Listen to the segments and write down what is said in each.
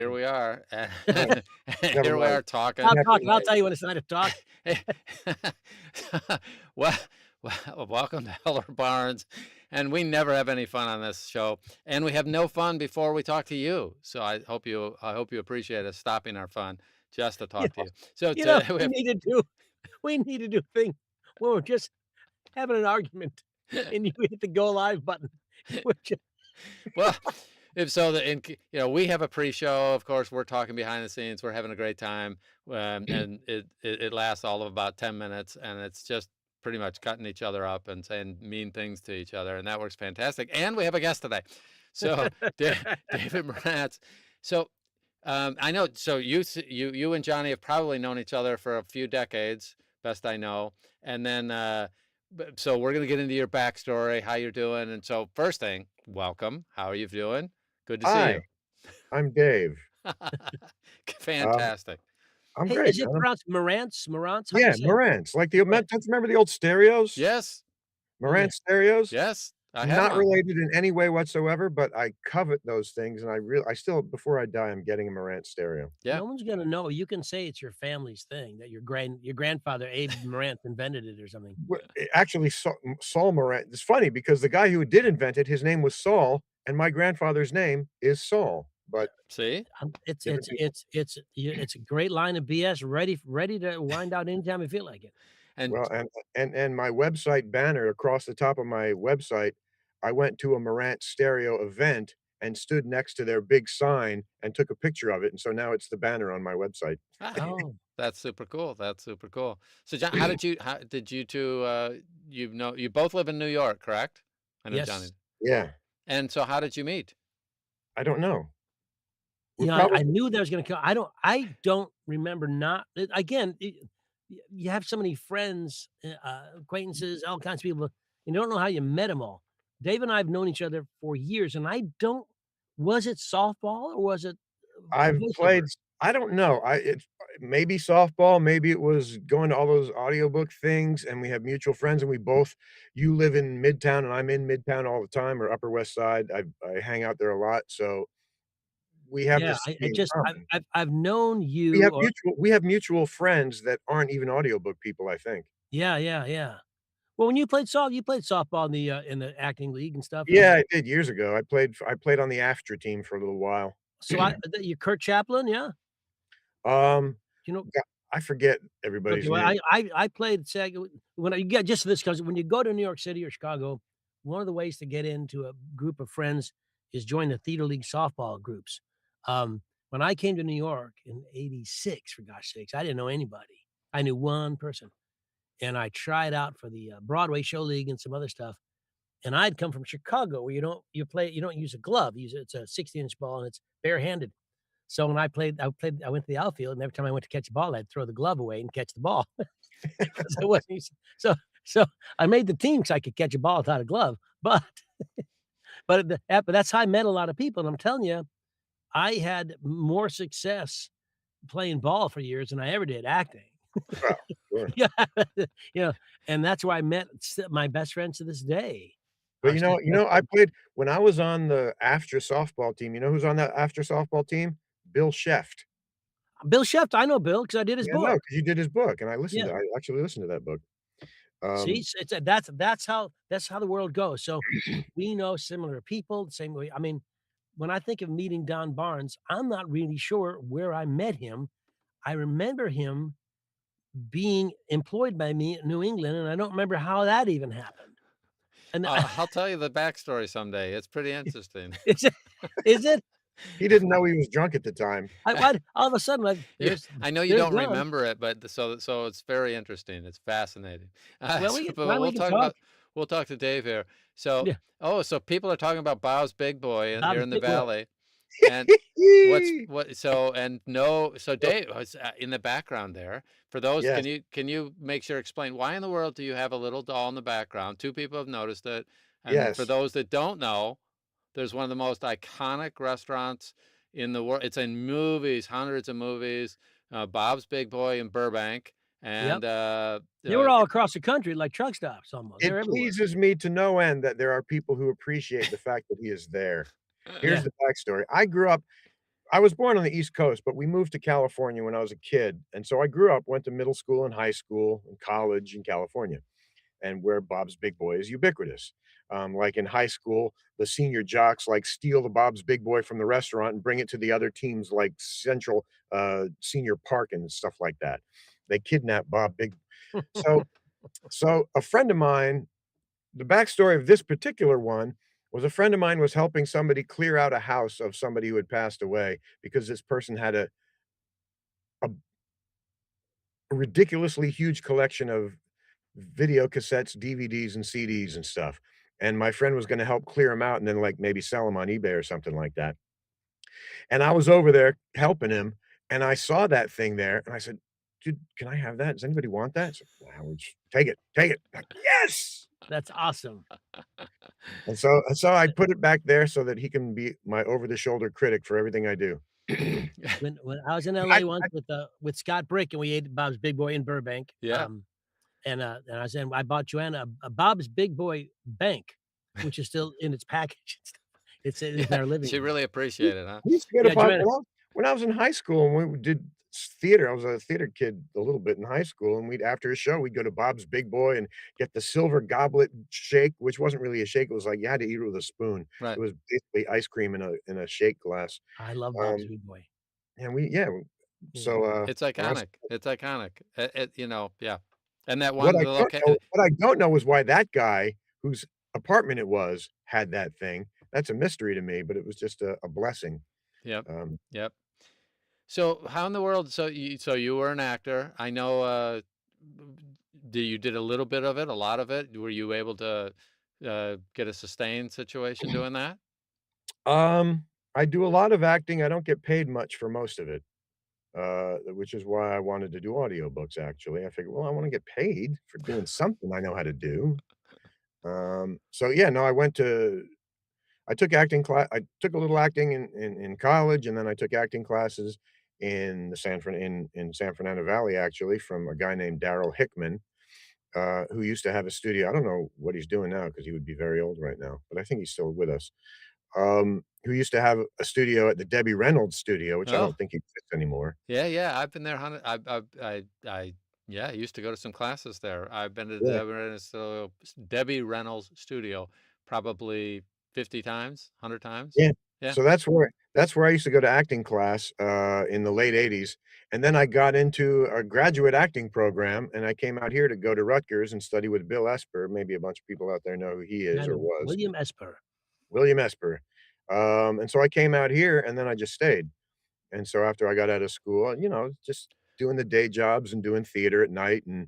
Here we are, Right, and never here we mind. are talking. Didn't I'll have talk. to I'll tell you when it's time to talk. Well, welcome to Heller Barnes, and we never have any fun on this show, and we have no fun before we talk to you. So I hope you appreciate us stopping our fun just to You talk to know you. So you know, today we have we need to do a thing where we're just having an argument and you hit the go live button. We're just well, if so, we have a pre-show. Of course, we're talking behind the scenes. We're having a great time, and it lasts all of about 10 minutes, and it's just pretty much cutting each other up and saying mean things to each other, and that works fantastic. And we have a guest today, so David Marantz. So I know. So you and Johnny have probably known each other for a few decades, best I know, and then. So we're gonna get into your backstory, how you're doing, and so first thing, welcome. How are you doing? Good to see Hi, you. I'm Dave. Um, Fantastic. I'm Hey, great, is it man. pronounced Marantz? Marantz? How do you Yeah, say it? Marantz, like the Right. don't you remember the old stereos? Yes, Yeah. Marantz stereos? yes, I had Not one. related in any way whatsoever, but I covet those things, and I still before I die, I'm getting a Marantz stereo. Yeah. No one's gonna know. You can say it's your family's thing, that your grandfather, Abe Marantz, invented it or something. Actually, Saul Marantz it's funny because the guy who did invent it, his name was Saul, and my grandfather's name is Saul, but See? It's different it's people. it's it's yeah, it's a great line of BS ready to wind out anytime you feel like it. And Well, and my website banner across the top of my website, I went to a Marantz stereo event and stood next to their big sign and took a picture of it, and so now it's the banner on my website. Oh, that's super cool. That's super cool. So John, how did you two you both live in New York, correct? I know Johnny. yes. Yeah, And so how did you meet? I don't know. We're Yeah, I probably knew that was gonna come. I don't remember not again, you have so many friends, acquaintances, all kinds of people, you don't know how you met them all. Dave and I have known each other for years, and I don't was it softball or was it I've voiceover? played I don't know, it's maybe softball, maybe it was going to all those audiobook things, and we have mutual friends, and we both you live in Midtown, and I'm in Midtown all the time, or Upper West Side, I hang out there a lot, so we have Yeah, this I thing in just common. I've known you or We have mutual friends that aren't even audiobook people, I think. yeah, yeah, yeah. Well, when you played softball in the acting league and stuff, Yeah, I did years ago. I played on the AFTRA team for a little while. so you Kurt Chaplin, yeah? You know God, I forget okay, everybody's well, name. I played SAG when you get just this because when you go to New York City or Chicago, one of the ways to get into a group of friends is join the theater league softball groups. When I came to New York in '86, for gosh sakes, I didn't know anybody. I knew one person, and I tried out for the, Broadway Show League and some other stuff. And I'd come from Chicago where you don't use a glove, you use it's a 60-inch ball and it's barehanded. So when I went to the outfield, and every time I went to catch the ball, I'd throw the glove away and catch the ball because I wasn't used so so I made the team because I could catch a ball without a glove, but that's how I met a lot of people, and I'm telling you, I had more success playing ball for years than I ever did acting. Well, sure. Yeah, you know, and that's where I met my best friends to this day But are still best I friends. played when I was on the AFTRA softball team, you know who's on that AFTRA softball team? Bill Sheft. Bill Sheft, I know Bill because I did his Yeah, no, book. because you did his book, and Yeah. I actually listened to that book. See, Um, it's that's how the world goes. So we know similar people the same way. I mean, when I think of meeting Don Barnes, I'm not really sure where I met him. I remember him being employed by me in New England, and I don't remember how that even happened. And I'll tell you the backstory someday. It's pretty interesting. is it? Is it? he didn't know he was drunk at the time. All of a sudden, like, Yeah, I know you there's don't Don. remember it, but so it's very interesting. It's fascinating. Well, So, but we we'll can talk talk. about we'll talk to Dave here. So, Yeah, so people are talking about Bow's Big Boy here Bob's in the big boy. valley, and so Dave was in the background there. For those, Yes, can you make sure explain why in the world do you have a little doll in the background? Two people have noticed it, and for yes. those that don't know, there's one of the most iconic restaurants in the world. It's in movies, hundreds of movies. Bob's Big Boy in Burbank, Yep. and They were all across the country like truck stops almost. It They're everywhere. pleases me to no end that there are people who appreciate the fact that he is there. Here's Yeah. the backstory. I grew up I was born on the East Coast, but we moved to California when I was a kid, and so I grew up, went to middle school and high school and college in California, and where Bob's Big Boy is ubiquitous. Like in high school, the senior jocks like steal the Bob's Big Boy from the restaurant and bring it to the other teams like Central Senior Park and stuff like that. They kidnap Bob Big. So, so a friend of mine, the backstory of this particular one was a friend of mine was helping somebody clear out a house of somebody who had passed away because this person had a ridiculously huge collection of video cassettes, DVDs, and CDs and stuff, and my friend was gonna help clear them out and then, like, maybe sell them on eBay or something like that, and I was over there helping him, and I saw that thing there, and I said, "Dude, can I have that? Does anybody want that?" He said, "Wow, take it, take it." Like, "Yes!" That's awesome. And so I put it back there so that he can be my over-the-shoulder critic for everything I do. When I was in I LA once with Scott Brick and we ate Bob's Big Boy in Burbank, Yeah. and I said, "I bought Joanna a Bob's Big Boy bank," which is still in its package and stuff. It's in Yeah, our living she room. really appreciated it, huh? we used to go to Yeah, pub Joanna when I was in high school and we did theater. I was a theater kid a little bit in high school, and we'd after a show, we'd go to Bob's Big Boy and get the silver goblet shake, which wasn't really a shake. It was like you had to eat it with a spoon. It Right. was basically ice cream in a shake glass. I love Bob's Um, Big Boy. and we yeah, Yeah. so, It's when I was iconic. It's iconic. Yeah. And that one, the what I don't know is why that guy whose apartment it was had that thing. That's a mystery to me, but it was just a blessing. yep, Um, yep. So how in the world, so you were an actor. I know, you did a little bit of it, a lot of it. Were you able to, get a sustained situation doing that? I do a lot of acting. I don't get paid much for most of it, which is why I wanted to do audiobooks, actually. I figured, well, I wanna get paid for doing something I know how to do. So yeah, no, I took a little acting in college, and then I took acting classes in San Fernando Valley, actually, from a guy named Daryl Hickman, who used to have a studio. I don't know what he's doing now because he would be very old right now, but I think he's still with us. Who used to have a studio at the Debbie Reynolds studio, which I Oh, don't think exists anymore. yeah, yeah. I've been there. Yeah, I used to go to some classes there. I've been to Yeah, Debbie Reynolds studio probably 50 times, 100 times. yeah. Yeah. So that's where I used to go to acting class, in the late '80s, and then I got into a graduate acting program, and I came out here to go to Rutgers and study with Bill Esper. Maybe a bunch of people out there know who he I is or know was. William Esper. William Esper. And so I came out here, and then I just stayed. And so after I got out of school, just doing the day jobs and doing theater at night, and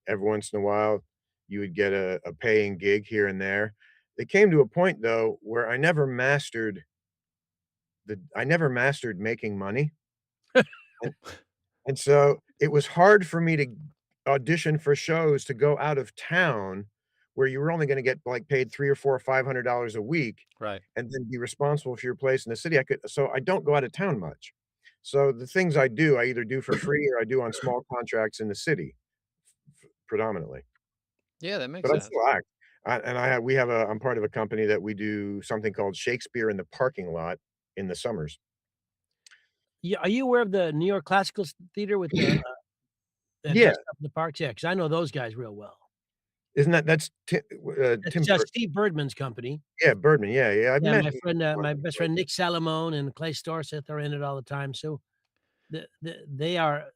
every once in a while, you would get a paying gig here and there. It came to a point, though, where I never mastered making money, and and so it was hard for me to audition for shows to go out of town where you were only gonna get, like, paid 3 or 4 or $500 a week Right. and then be responsible for your place in the city. I don't go out of town much. So the things I do, I either do for free or I do on small contracts in the city predominantly, Yeah, that makes but I sense. still act. I'm part of a company that we do something called Shakespeare in the Parking Lot in the summers. Yeah, are you aware of the New York Classical Theater with the, that Yeah, does stuff in the parks? Yeah, because I know those guys real well. isn't that's That's, Tim Burt Steve Birdman's company. yeah, Birdman, yeah, yeah, I've Yeah, met him my once best or friend twice. Nick Salamone and Clay Storseth are in it all the time, so they are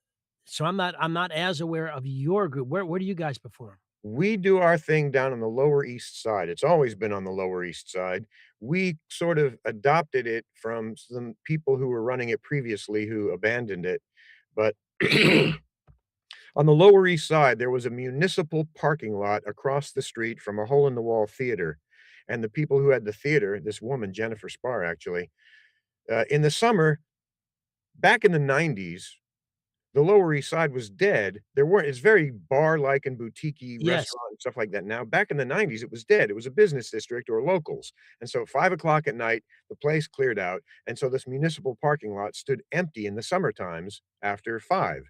so I'm not as aware of your group. Where do you guys perform? We do our thing down on the Lower East Side. It's always been on the Lower East Side. We sort of adopted it from some people who were running it previously who abandoned it, but on the Lower East Side, there was a municipal parking lot across the street from a hole-in-the-wall theater, and the people who had the theater, this woman, Jennifer Spar, actually, in the summer, back in the '90s, the Lower East Side was dead. There weren't It's very bar-like and boutique-y Yes. restaurant and stuff like that now. Back in the '90s, it was dead. It was a business district or locals, and so at 5 o'clock at night, the place cleared out, and so this municipal parking lot stood empty in the summer times after 5,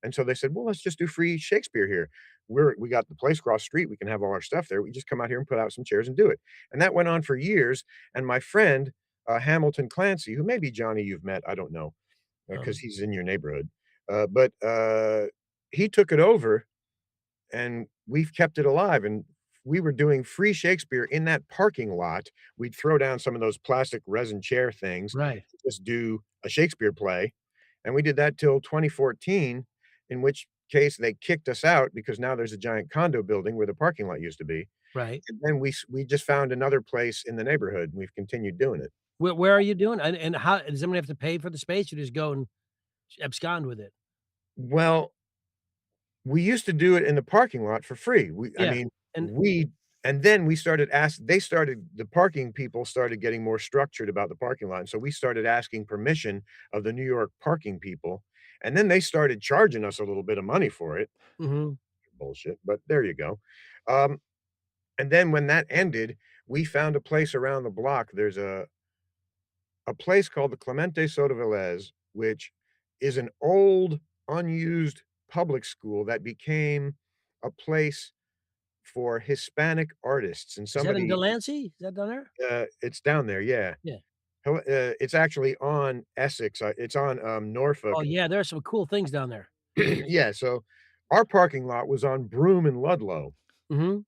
and so they said, "Well, let's just do free Shakespeare here. We got the place across street, we can have all our stuff there. We just come out here and put out some chairs and do it," and that went on for years, and my friend Hamilton Clancy, who may be Johnny you've met, I don't know, because Um, he's in your neighborhood. But he took it over, and we've kept it alive, and we were doing free Shakespeare in that parking lot. We'd throw down some of those plastic resin chair things, right, just do a Shakespeare play, and we did that till 2014, in which case they kicked us out because now there's a giant condo building where the parking lot used to be, right. and then we just found another place in the neighborhood, and we've continued doing it. Where are you doing? And how does someone have to pay for the space or just go and abscond with it? Well, we used to do it in the parking lot for free. I Yeah, mean, and we and then we started ask they started the parking people started getting more structured about the parking lot, and so we started asking permission of the New York parking people, and then they started charging us a little bit of money for it. mhm. Bullshit, but there you go. Um, and then when that ended, we found a place around the block. There's a place called the Clemente Soto Velez, which is an old, unused public school that became a place for Hispanic artists, and Is that in somebody Delancey? Is that down there? it's down there, yeah. Yeah. It's actually on Essex, it's on, Oh, Norfolk. yeah, there are some cool things down there. Yeah, so our parking lot was on Broome and Ludlow, Mhm.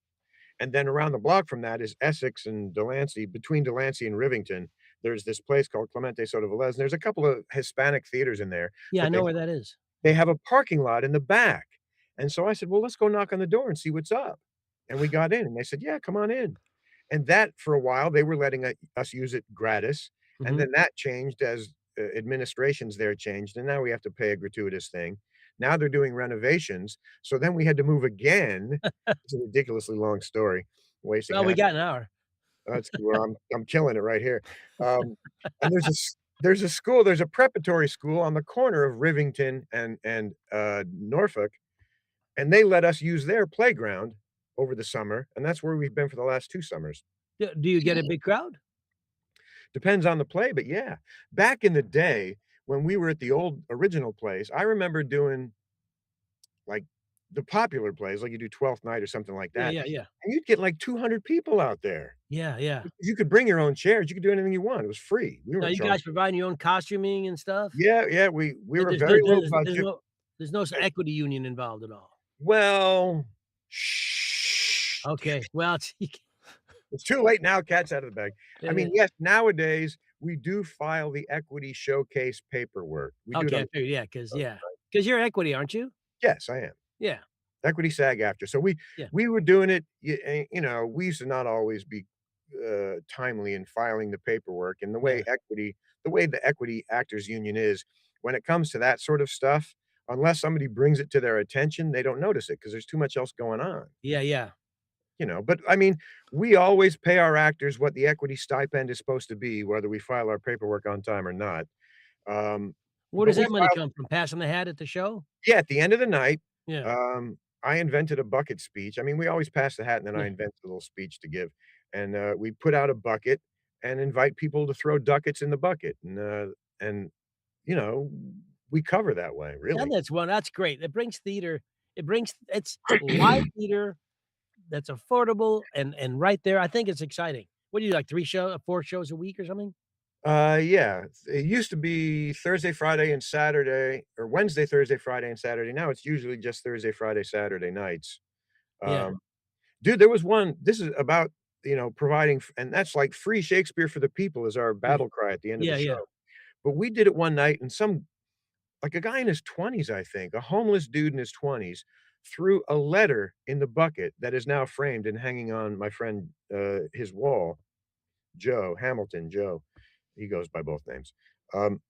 and then around the block from that is Essex and Delancey. Between Delancey and Rivington, there's this place called Clemente Soto Velez, and there's a couple of Hispanic theaters in there, Yeah, I but know where that is. they have a parking lot in the back, and so I said, "Well, let's go knock on the door and see what's up." And we got in, and they said, "Yeah, come on in." And that for a while, they were letting us use it gratis, and Mhm. then that changed as, administrations there changed, and now we have to pay a gratuitous thing. Now they're doing renovations, so then we had to move again. It's a ridiculously long story, wasting Well, we half. got an hour. That's well, I'm killing it right here. And there's a school, there's a preparatory school on the corner of Rivington and Norfolk, and they let us use their playground over the summer, and that's where we've been for the last 2 summers. Do you get a big crowd? Depends on the play, but yeah. Back in the day, when we were at the old original place, I remember doing, like, the popular plays, like you do Twelfth Night or something like Yeah, that, yeah, yeah. and you'd get, like, 200 people out there. Yeah, yeah. You could bring your own chairs, you could do anything you want, it was free, we Now weren't you charging. guys provide your own costuming and stuff? Yeah, yeah, we Like, were very low there's budget. no there's no equity union involved at all? Well, shh, damn Okay, it. well, it's It's too late now, cat's out of the bag. I it mean, is. yes, nowadays, we do file the equity showcase paperwork. We do it Okay, on I figured, yeah, the 'cause you're equity, aren't you? Yes, I am. Yeah, Equity SAG-AFTRA. So yeah, we were doing it, we used to not always be, timely in filing the paperwork, and yeah. the way the Equity Actors Union is, when it comes to that sort of stuff, unless somebody brings it to their attention, they don't notice it because there's too much else going on, Yeah, yeah. but, I mean, we always pay our actors what the equity stipend is supposed to be, whether we file our paperwork on time or not, um, Where but does we that money file come from? Passing the hat at the show? yeah, at the end of the night, Yeah, I invented a bucket speech. I mean, we always pass the hat, and then I yeah. invent a little speech to give, and, we put out a bucket and invite people to throw ducats in the bucket, and, you know, we cover that way, And really. that's great. It's live theater that's affordable and right there. I think it's exciting. What do you like, 4 shows a week or something? Yeah, it used to be Thursday, Friday, and Saturday, or Wednesday, Thursday, Friday, and Saturday. Now it's usually just Thursday, Friday, Saturday nights. Yeah. Um, dude, there was one this is about, providing f and that's like free Shakespeare for the people is our Yeah. battle cry at the end of the Yeah, show. yeah. But we did it one night, and like a guy in his 20s, I think, a homeless dude in his 20s, threw a letter in the bucket that is now framed and hanging on my friend, his wall, Joe Hamilton, Joe. He goes by both names. Um,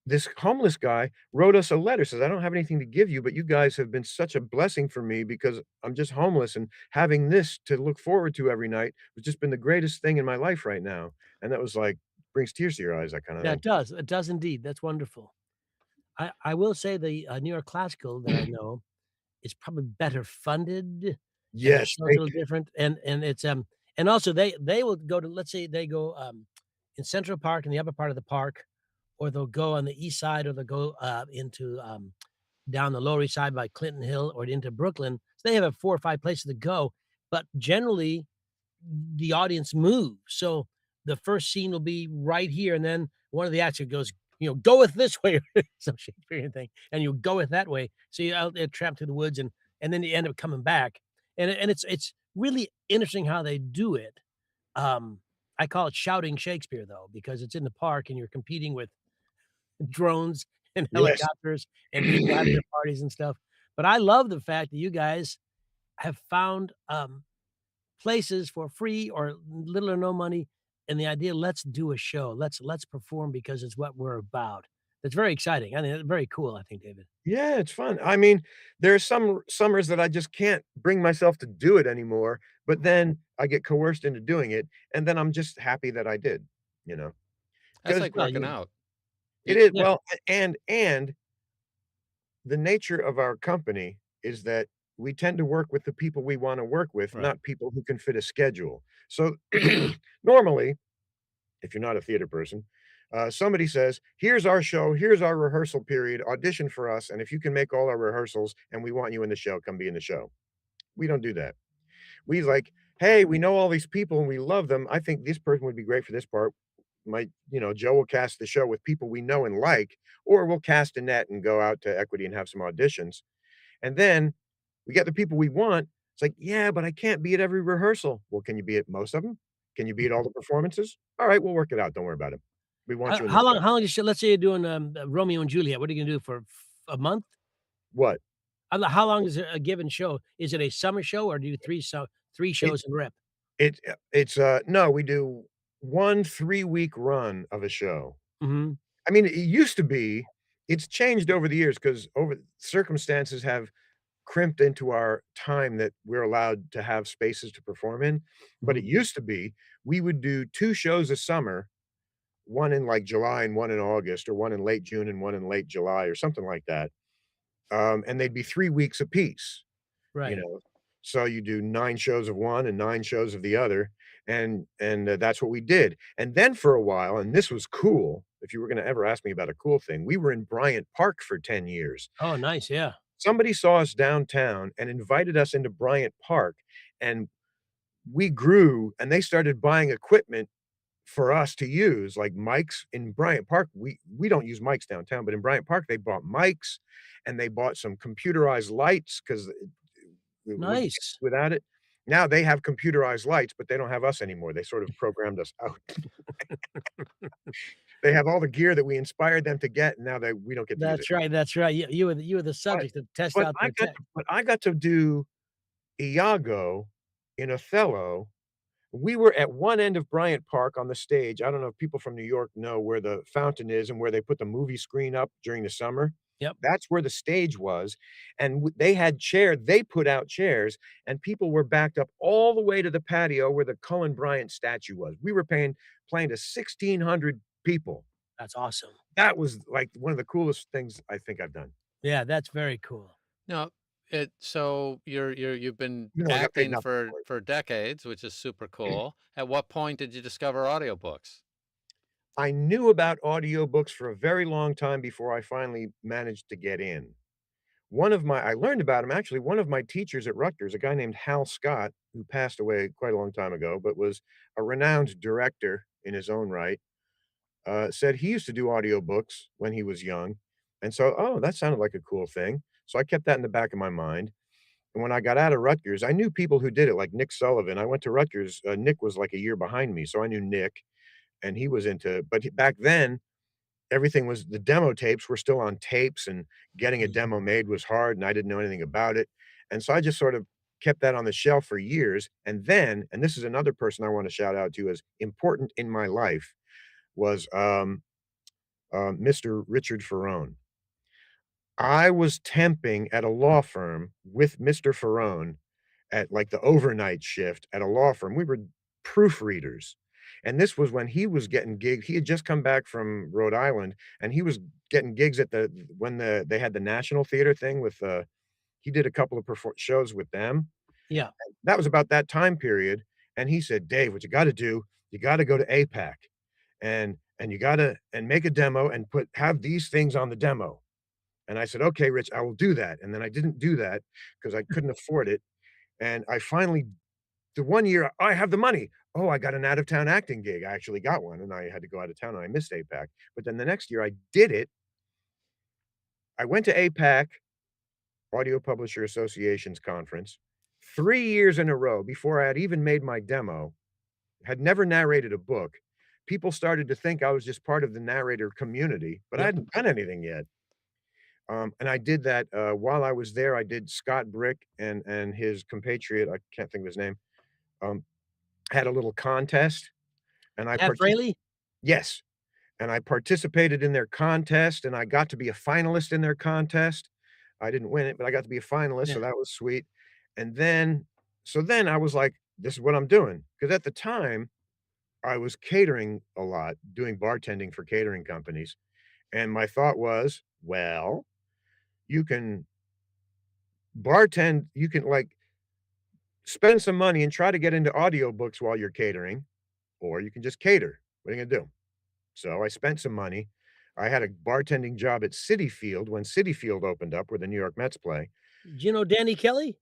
this homeless guy wrote us a letter, says, "I don't have anything to give you, but you guys have been such a blessing for me because I'm just homeless, and having this to look forward to every night has just been the greatest thing in my life right now." And that was like, brings tears to your eyes, that kinda Yeah, thing. it does. It does indeed. That's wonderful. I will say the, New York Classical that I know is probably better funded, and their Yes, show's a little different, and it's, and also they will go to let's say they go, in Central Park, in the upper part of the park, or they'll go on the east side, or they'll go, into, down the Lower East Side by Clinton Hill or into Brooklyn. So they have, 4 or 5 places to go, but generally, the audience moves. So the first scene will be right here, and then one of the actors goes, "Goeth this way," some Shakespearean thing, and you go it that way. So you're out there trapped through the woods, and then you end up coming back. And it's really interesting how they do it. Um, I call it shouting Shakespeare, though, because it's in the park and you're competing with drones and Yes. helicopters and people having their parties and stuff. But I love the fact that you guys have found, places for free or little or no money, and the idea, "Let's do a show. Let's perform because it's what we're about." It's very exciting. I mean, it's very cool, I think, David. Yeah, it's fun. I mean, there's some summers that I just can't bring myself to do it anymore, but then I get coerced into doing it, and then I'm just happy that I did, you know? That's Because like Well, working out. it You is yeah. well, and the nature of our company is that we tend to work with the people we wanna work with, right. not people who can fit a schedule. So, normally, if you're not a theater person, somebody says, "Here's our show, here's our rehearsal period, audition for us, and if you can make all our rehearsals and we want you in the show, come be in the show." We don't do that. We like, "Hey, we know all these people and we love them. I think this person would be great for this part." Joe will cast the show with people we know and like, or we'll cast a net and go out to Equity and have some auditions. And then we get the people we want. It's like, "Yeah, but I can't be at every rehearsal." "Well, can you be at most of them? Can you be at all the performances?" "All right, we'll work it out. Don't worry about it. We want How you in the how long show." how long is let's say you're doing, Romeo and Juliet, what are you gonna do for a month? What? How long is a given show? Is it a summer show, or do you 3 It shows in rep? no, we do 1 3-week run of a show. Mhm. I mean, it used to be it's changed over the years because over circumstances have crimped into our time that we're allowed to have spaces to perform in, but it Mhm. used to be we would do 2 shows a summer, 1 in, like, July and 1 in August, or 1 in late June and 1 in late July, or something like that, and they'd be 3 weeks apiece, you Right. know? So you do 9 shows of one and 9 shows of the other, and that's what we did, and then for a while, and this was cool, if you were gonna ever ask me about a cool thing, we were in Bryant Park for 10 years. Oh, nice, yeah. Somebody saw us downtown and invited us into Bryant Park, and we grew, and they started buying equipment for us to use, like mics in Bryant Park. We don't use mics downtown, but in Bryant Park, they bought mics, and they bought some computerized lights 'cause we wouldn't get Nice. without it. Now they have computerized lights, but they don't have us anymore. They sort of programmed us out. They have all the gear that we inspired them to get, and now we don't get to use it. That's right. You were the But subject to test but out I their got tech. to but I got to do Iago in Othello. We were at one end of Bryant Park on the stage. I don't know if people from New York know where the fountain is and where they put the movie screen up during the summer. Yep. That's where the stage was, and they put out chairs, and people were backed up all the way to the patio where the Cullen Bryant statue was. We were playing to 1,600 people. That's awesome. That was, like, one of the coolest things I think I've done. Yeah, that's very cool. No, you've been You know, I got paid acting nothing for for it. decades, which is super cool. At what point did you discover audiobooks? I knew about audiobooks for a very long time before I finally managed to get in. I learned about him actually, one of my teachers at Rutgers, a guy named Hal Scott, who passed away quite a long time ago, but was a renowned director in his own right, said he used to do audiobooks when he was young, and so, "Oh, that sounded like a cool thing." So I kept that in the back of my mind, and when I got out of Rutgers, I knew people who did it, like Nick Sullivan. I went to Rutgers, Nick was like a year behind me, so I knew Nick, and he was into but back then, everything was the demo tapes were still on tapes, and getting a Mhm. demo made was hard, and I didn't know anything about it, and so I just sort of kept that on the shelf for years, and then and this is another person I wanna shout out to as important in my life, was, Mr. Richard Ferrone. I was temping at a law firm with Mr. Ferrone at, like, the overnight shift at a law firm. We were proofreaders, and this was when he was getting gigs. He had just come back from Rhode Island, and he was getting gigs at they had the National Theater thing with, he did a couple of shows with them. Yeah. That was about that time period, and he said, "Dave, what you gotta do, you gotta go to APAC, and you gotta and make a demo and have these things on the demo." And I said, "Okay, Rich, I will do that." And then I didn't do that because I couldn't afford it, and I finally the one year, "I have the money. oh, I got an out of town acting gig. I actually got one and I had to go out of town and I missed APAC. But then the next year I did it. I went to APAC, Audio Publisher Association's conference, 3 years in a row before I had even made my demo, had never narrated a book. People started to think I was just part of the narrator community, but I Yep. hadn't done anything yet. And I did that, while I was there, I did Scott Brick and his compatriot, I can't think of his name, um, had a little contest, and I Pat partici Fraley? yes, and I participated in their contest, and I got to be a finalist in their contest. I didn't win it, but I got to be a finalist, Yeah. so that was sweet. And then I was like, "This is what I'm doing," because at the time, I was catering a lot, doing bartending for catering companies, and my thought was, "Well, you can you can, like, spend some money and try to get into audiobooks while you're catering, or you can just cater. What are you gonna do?" So I spent some money. I had a bartending job at Citi Field when Citi Field opened up where the New York Mets play. Do you know Danny Kelly?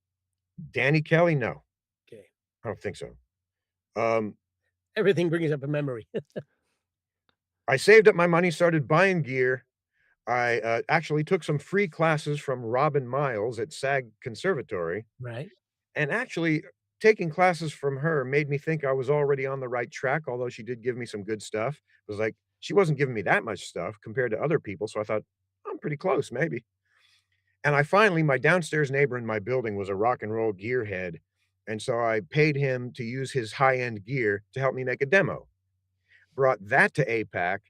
Danny Kelly? No, Okay. I don't think so. Um, Everything brings up a memory. I saved up my money, started buying gear. I, actually took some free classes from Robin Miles at SAG Conservatory, Right. and actually taking classes from her made me think I was already on the right track, although she did give me some good stuff. It was like, she wasn't giving me that much stuff compared to other people, so I thought, "I'm pretty close, maybe." And I finally my downstairs neighbor in my building was a rock and roll gearhead, and so I paid him to use his high-end gear to help me make a demo. Brought that to APAC,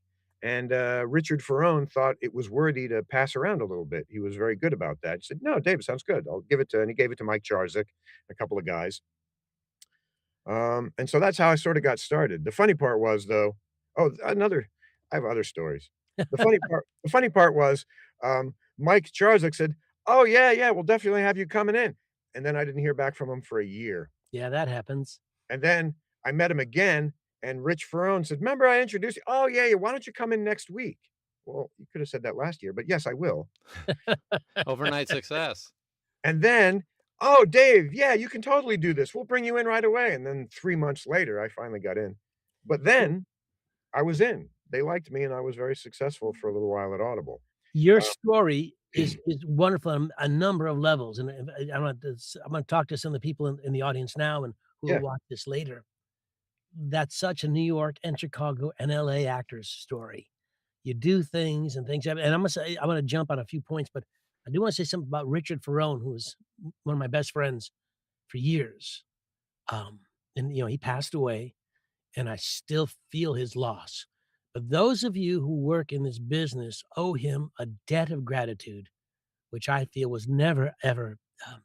and, Richard Ferrone thought it was worthy to pass around a little bit. He was very good about that. He said, "No, David, sounds good. I'll give it to," and he gave it to Mike Charzik, a couple of guys. And so that's how I sorta got started. The funny part was, though, oh, another I have other stories. The funny part was, Mike Charzik said, "Oh, yeah, yeah, we'll definitely have you coming in." And then I didn't hear back from him for a year. Yeah, that happens. And then I met him again, and Rich Ferrone said, "'Member I introduced you?" "Oh, yeah, yeah, why don't you come in next week?" Well, you could have said that last year, but yes, I will. Overnight success. And then, "Oh, Dave, yeah, you can totally do this. We'll bring you in right away." And then 3 months later, I finally got in. But then I was in. They liked me, and I was very successful for a little while at Audible. Your Uh, story is wonderful on a number of levels, and I'm gonna talk to some of the people in the audience now and who will yeah. watch this later. That's such a New York and Chicago and LA actor's story. You do things and things happen, and I'm gonna jump on a few points, but I do wanna say something about Richard Ferrone, who was one of my best friends for years. Um, and, he passed away, and I still feel his loss. But those of you who work in this business owe him a debt of gratitude, which I feel was never, ever,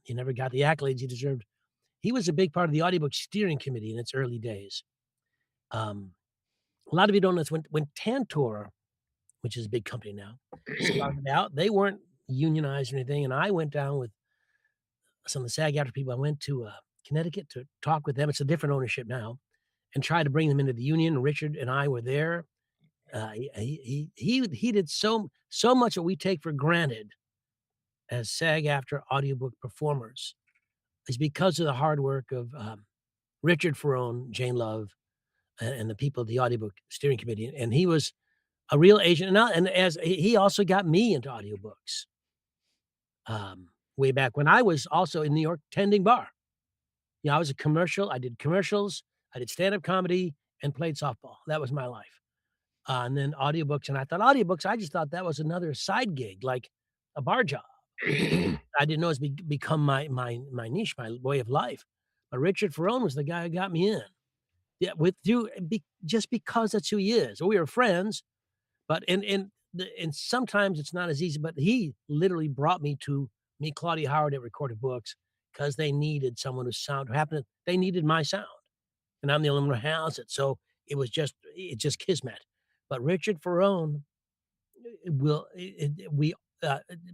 he never got the accolades he deserved. He was a big part of the audiobook steering committee in its early days. Um, a lot of you don't know this. When Tantor, which is a big company now, started out, they weren't unionized or anything. And I went down with some of the SAG after people. I went to Connecticut to talk with them. It's a different ownership now, and tried to bring them into the union. Richard and I were there. He did so much that we take for granted as SAG after audiobook performers is because of the hard work of Richard Ferrone, Jane Love, and the people of the audiobook steering committee. And he was a real agent. And as he also got me into audiobooks way back when I was also in New York tending bar. I was a commercial. I did commercials. I did stand-up comedy and played softball. That was my life. And then audiobooks. And I thought audiobooks, I just thought that was another side gig, like a bar job. I didn't know it's become my niche, my way of life. But Richard Ferrone was the guy who got me in. Yeah, just because that's who he is. We were friends, but and sometimes it's not as easy. But he literally brought me to meet Claudia Howard at Recorded Books because they needed someone who happened. They needed my sound, and I'm the only one who has it. So it's just kismet. But Richard Ferrone will we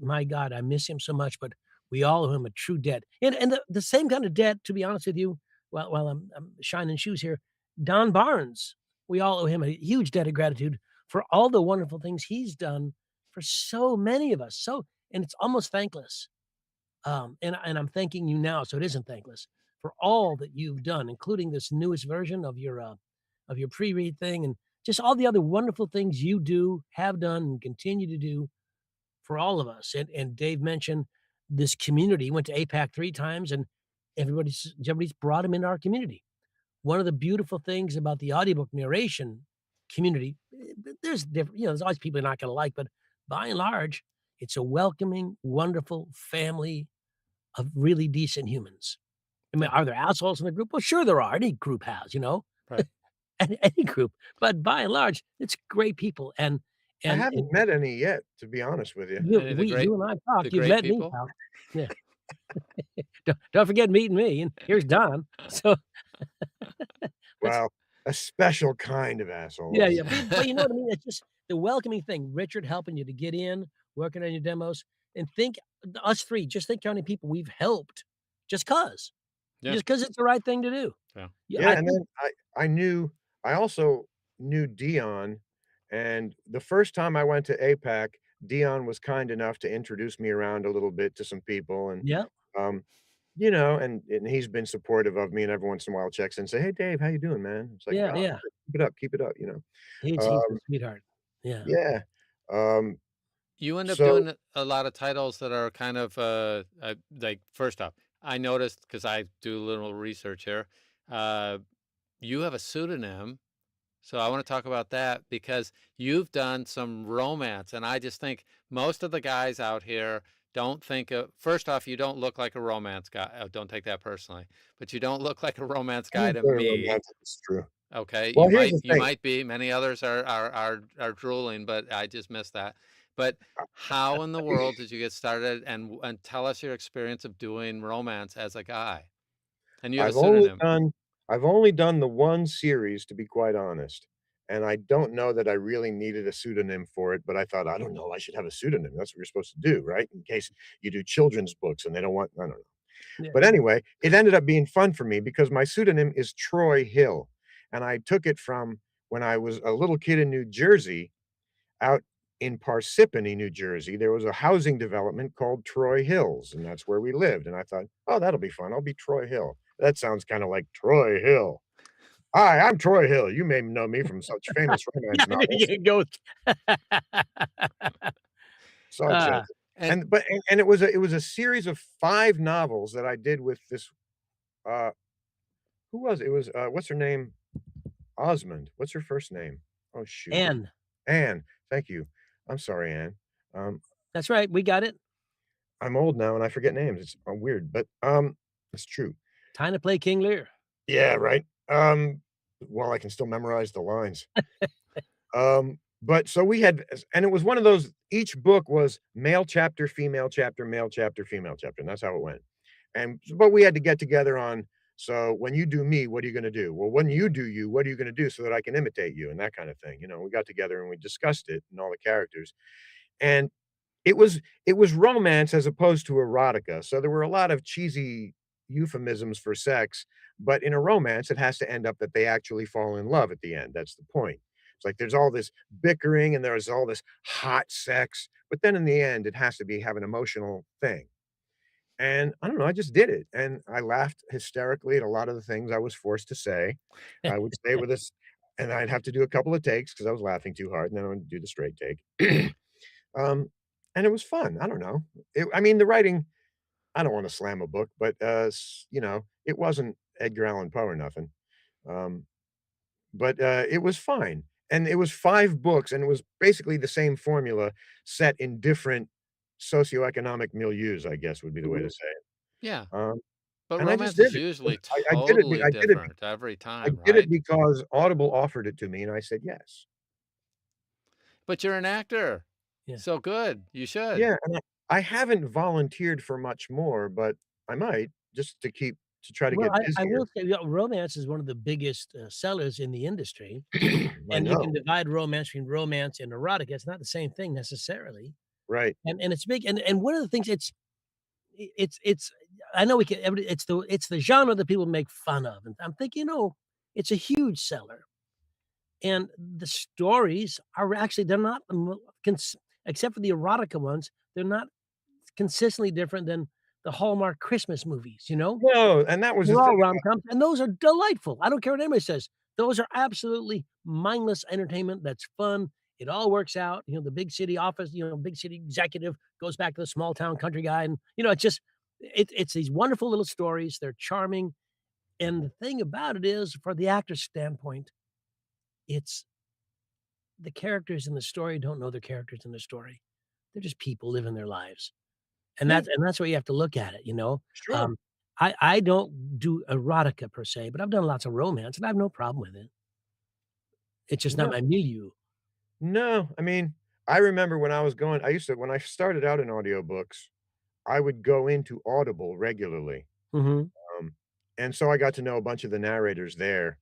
my God, I miss him so much, but we all owe him a true debt. And the same kind of debt, to be honest with you, while I'm shining shoes here, Don Baarns, we all owe him a huge debt of gratitude for all the wonderful things he's done for so many of us. And it's almost thankless. And I'm thanking you now, so it isn't thankless for all that you've done, including this newest version of your pre-read thing and just all the other wonderful things you do, have done, and continue to do for all of us. And Dave mentioned this community. He went to APAC 3 times, and everybody's brought him into our community. One of the beautiful things about the audiobook narration community, there's different, there's always people you're not gonna like, but by and large, it's a welcoming, wonderful family of really decent humans. I mean, Yeah. are there assholes in the group? Well, sure there are. Any group has, Right. any group. But by and large, it's great people. I And haven't met any yet, to be honest with you. Any of you and I the talked. You've great met me, people? pal. Yeah. Don't forget meeting me. And here's Don. So that's Well, a special kind of asshole, yeah, let's yeah. But you know what I mean? It's just the welcoming thing. Richard helping you to get in, working on your demos, and think us three. Just think how many people we've helped, just cause, Yeah. just cause it's the right thing to do. Yeah. Yeah, yeah, I and think. then I also knew Dion, and the first time I went to APAC, Dion was kind enough to introduce me around a little bit to some people, and, Yeah, um, and he's been supportive of me, and every once in a while checks in and say, "Hey, Dave, how you doing, man?" It's like, yeah, "Oh, yeah. keep it up," you know? He's a Um, sweetheart. Yeah, yeah, um, You end up so doing a lot of titles that are kind of like first off, I noticed because I do a little research here. Uh, you have a pseudonym, so I want to talk about that because you've done some romance, and I just think most of the guys out here don't think of. First off, you don't look like a romance guy. Don't take that personally, but you don't look like a romance I'm guy to very me. romantic, it's true. Okay, Well, here's the you thing, might be. Many others are drooling, but I just missed that. But how in the world did you get started? And tell us your experience of doing romance as a guy. And you have a I've only pseudonym. done I've only done the one series, to be quite honest, and I don't know that I really needed a pseudonym for it, but I thought, "I don't know, I should have a pseudonym, that's what you're supposed to do, right? In case you do children's books and they don't want" I don't know. yeah. But anyway, it ended up being fun for me because my pseudonym is Troy Hill, and I took it from when I was a little kid in New Jersey. Out in Parsippany, New Jersey, there was a housing development called Troy Hills, and that's where we lived, and I thought, "Oh, that'll be fun, I'll be Troy Hill." That sounds kinda like Troy Hill. "Hi, I'm Troy Hill. You may know me from such famous Yeah, romance I knew novels." you'd go with So I Ah, changed it. And And it was a series of 5 novels that I did with this, uh, who was it? It was, what's her name? Osmond. What's her first name? Oh, shoot. and Anne. Thank you. I'm sorry, Anne. Um that's right, we got it. I'm old now and I forget names. It's, weird, but, it's true. Time to play King Lear. Yeah, right. Well, I can still memorize the lines. But so we had and it was one of those each book was male chapter, male chapter, female chapter, and that's how it went. But we had to get together on, "So when you do me, what are you gonna do? Well, when you do you, what are you gonna do so that I can imitate you?" And that kind of thing, we got together and we discussed it and all the characters. And it was romance as opposed to erotica, so there were a lot of cheesy euphemisms for sex, but in a romance, it has to end up that they actually fall in love at the end, that's the point. It's like there's all this bickering and there's all this hot sex, but then in the end, it has to have an emotional thing. And I don't know, I just did it, and I laughed hysterically at a lot of the things I was forced to say. I would say with this and I'd have to do a couple of takes because I was laughing too hard, and then I would do the straight take. Um, and it was fun. I don't know. I mean, the writing, I don't wanna slam a book, but, it wasn't Edgar Allan Poe or nothing. Um, but, it was fine. And it was 5 books, and it was basically the same formula set in different socioeconomic milieus, I guess, would be the way to Mhm. say it. yeah, Um, but and I just romance did is it. usually I did it be totally different every I time, did it right? because Audible offered it to me, and I said, "Yes." But you're an actor. Yeah. So good. You should. Yeah, and I haven't volunteered for much more, but I might just to try to Well, get I busier. will say, romance is one of the biggest, sellers in the industry, I and you can know, divide romance between romance and erotica. It's not the same thing necessarily, right. and it's big, and one of the things it's I know we can it's the genre that people make fun of, and I'm thinking, it's a huge seller, and the stories are actually they're not except for the erotica ones, they're not consistently different than the Hallmark Christmas movies, you know? No, and that was the They're thing all about rom-coms, and those are delightful. I don't care what anybody says. Those are absolutely mindless entertainment that's fun. It all works out. You know, the big city office, you know, big city executive goes back to the small town country guy, and, you know, it's just it's these wonderful little stories. They're charming, and the thing about it is, for the actor's standpoint, it's the characters in the story don't know the characters in the story. They're just people living their lives. And yeah, that's where you have to look at it, you know? sure. Um, I don't do erotica per se, but I've done lots of romance, and I have no problem with it. It's just not No, my milieu. no, I mean, I remember when I used to when I started out in audiobooks, I would go into Audible regularly, Mhm. um, and so I got to know a bunch of the narrators there,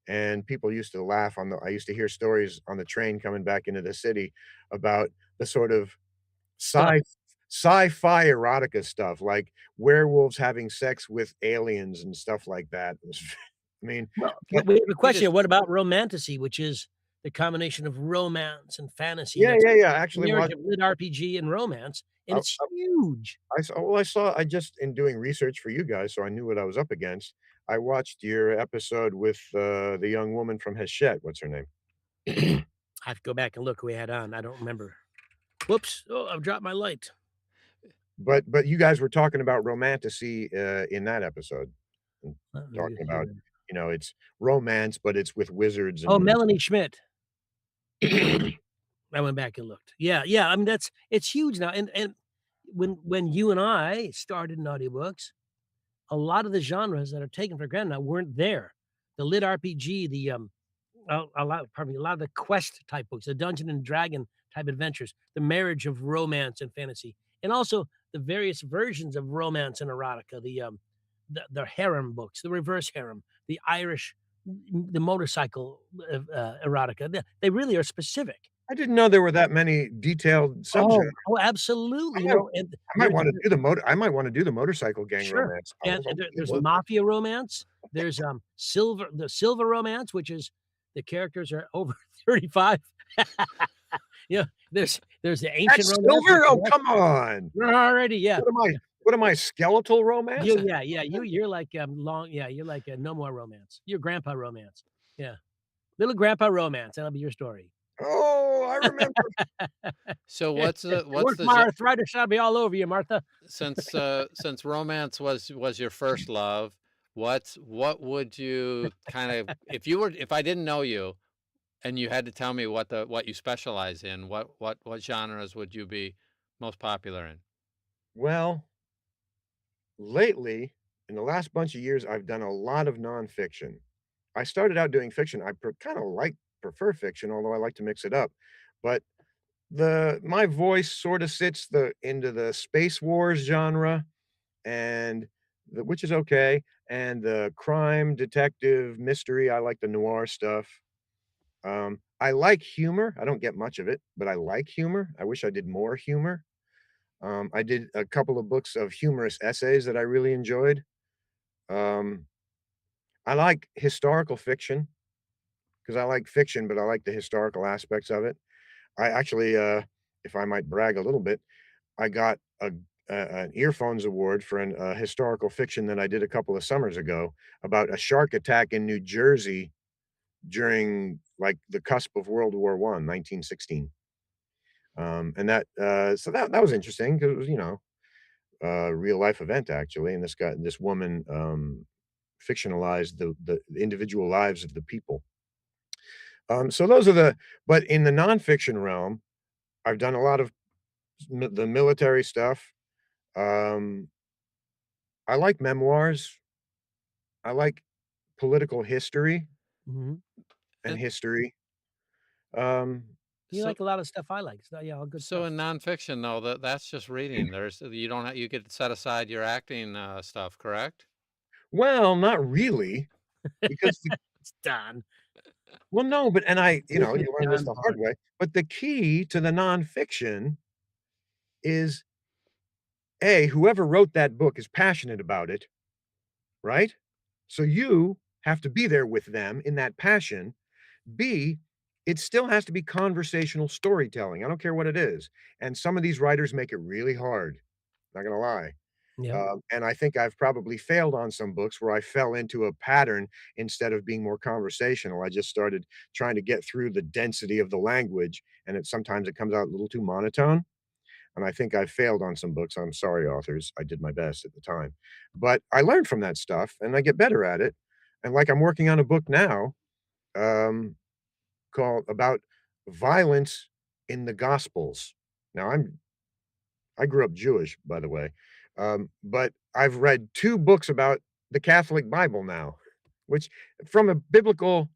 and people used to laugh on the I used to hear stories on the train coming back into the city about the sort of Stuff. sci sci-fi erotica stuff, like werewolves having sex with aliens and stuff like that. It was I mean, Well, but but we have a We question just here. What about romantasy, which is the combination of romance and fantasy yeah, that's yeah, yeah, I the actually marriage watched of lit RPG and romance, and I it's huge. I saw I just in doing research for you guys, so I knew what I was up against, I watched your episode with, the young woman from Hachette, what's her name? I have to go back and look who we had on. I don't remember. Whoops. Oh, I've dropped my light. But you guys were talking about romantasy, in that episode, and Let me talking get about, here. it's romance, but it's with wizards Oh, and Melanie Schmidt. I went back and looked. Yeah, yeah, I mean, that's it's huge now, and when you and I started in audiobooks, a lot of the genres that are taken for granted now weren't there. The lit RPG, a lot pardon me, a lot of the quest type books, the Dungeon and Dragon type adventures, the marriage of romance and fantasy, and also the various versions of romance and erotica, the harem books, the reverse harem, the Irish, the motorcycle, erotica. They really are specific. I didn't know there were that many detailed subgenres. Oh, absolutely, I you might know, and I might there's wanna do I might wanna do the motorcycle gang sure, romance and novels. and there's what mafia romance, there's, silver romance, which is the characters are over 35. Yeah, there's the ancient That's romance, which silver? is Oh, come on. already, yeah. What am I, skeletal romance? Yeah, yeah, you're like, you're like, no more romance. You're grandpa romance. Yeah. Little grandpa romance, that'll be your story. Oh, I remember. so what's Work the my arthritis, I'll be all over you, Martha. since romance was your first love, what would you kind of if I didn't know you and you had to tell me what you specialize in, what genres would you be most popular in? Well, lately, in the last bunch of years, I've done a lot of nonfiction. I started out doing fiction. I prefer fiction, although I like to mix it up. But my voice sorta sits into the space wars genre and which is okay, and the crime, detective, mystery, I like the noir stuff. I like humor. I don't get much of it, but I like humor. I wish I did more humor. I did a couple of books of humorous essays that I really enjoyed. Um, I like historical fiction because I like fiction, but I like the historical aspects of it. I actually, if I might brag a little bit, I got an earphones award for historical fiction that I did a couple of summers ago about a shark attack in New Jersey during, like, the cusp of World War One, 1916. And so that was interesting because it was, a real life event actually, and this woman, fictionalized the individual lives of the people. So those are but in the nonfiction realm, I've done a lot of the military stuff. Um, I like memoirs. I like political history Mhm. and And history. Um, You so like a lot of stuff I like, so yeah, all good so stuff. in nonfiction though, that's just reading. You don't you could set aside your acting stuff, correct? well, not really, because It's done. well, no, but you learn this Don the hard Baarns. way, but the key to the nonfiction is, A, whoever wrote that book is passionate about it, right? So you have to be there with them in that passion. B, it still has to be conversational storytelling. I don't care what it is. And some of these writers make it really hard, not gonna lie. Yep. And I think I've probably failed on some books where I fell into a pattern instead of being more conversational. I just started trying to get through the density of the language, and sometimes it comes out a little too monotone. And I think I failed on some books. I'm sorry, authors. I did my best at the time. But I learned from that stuff and I get better at it. And like I'm working on a book now um, called about violence in the Gospels. Now I grew up Jewish, by the way, but I've read 2 books about the Catholic Bible now, which from a biblical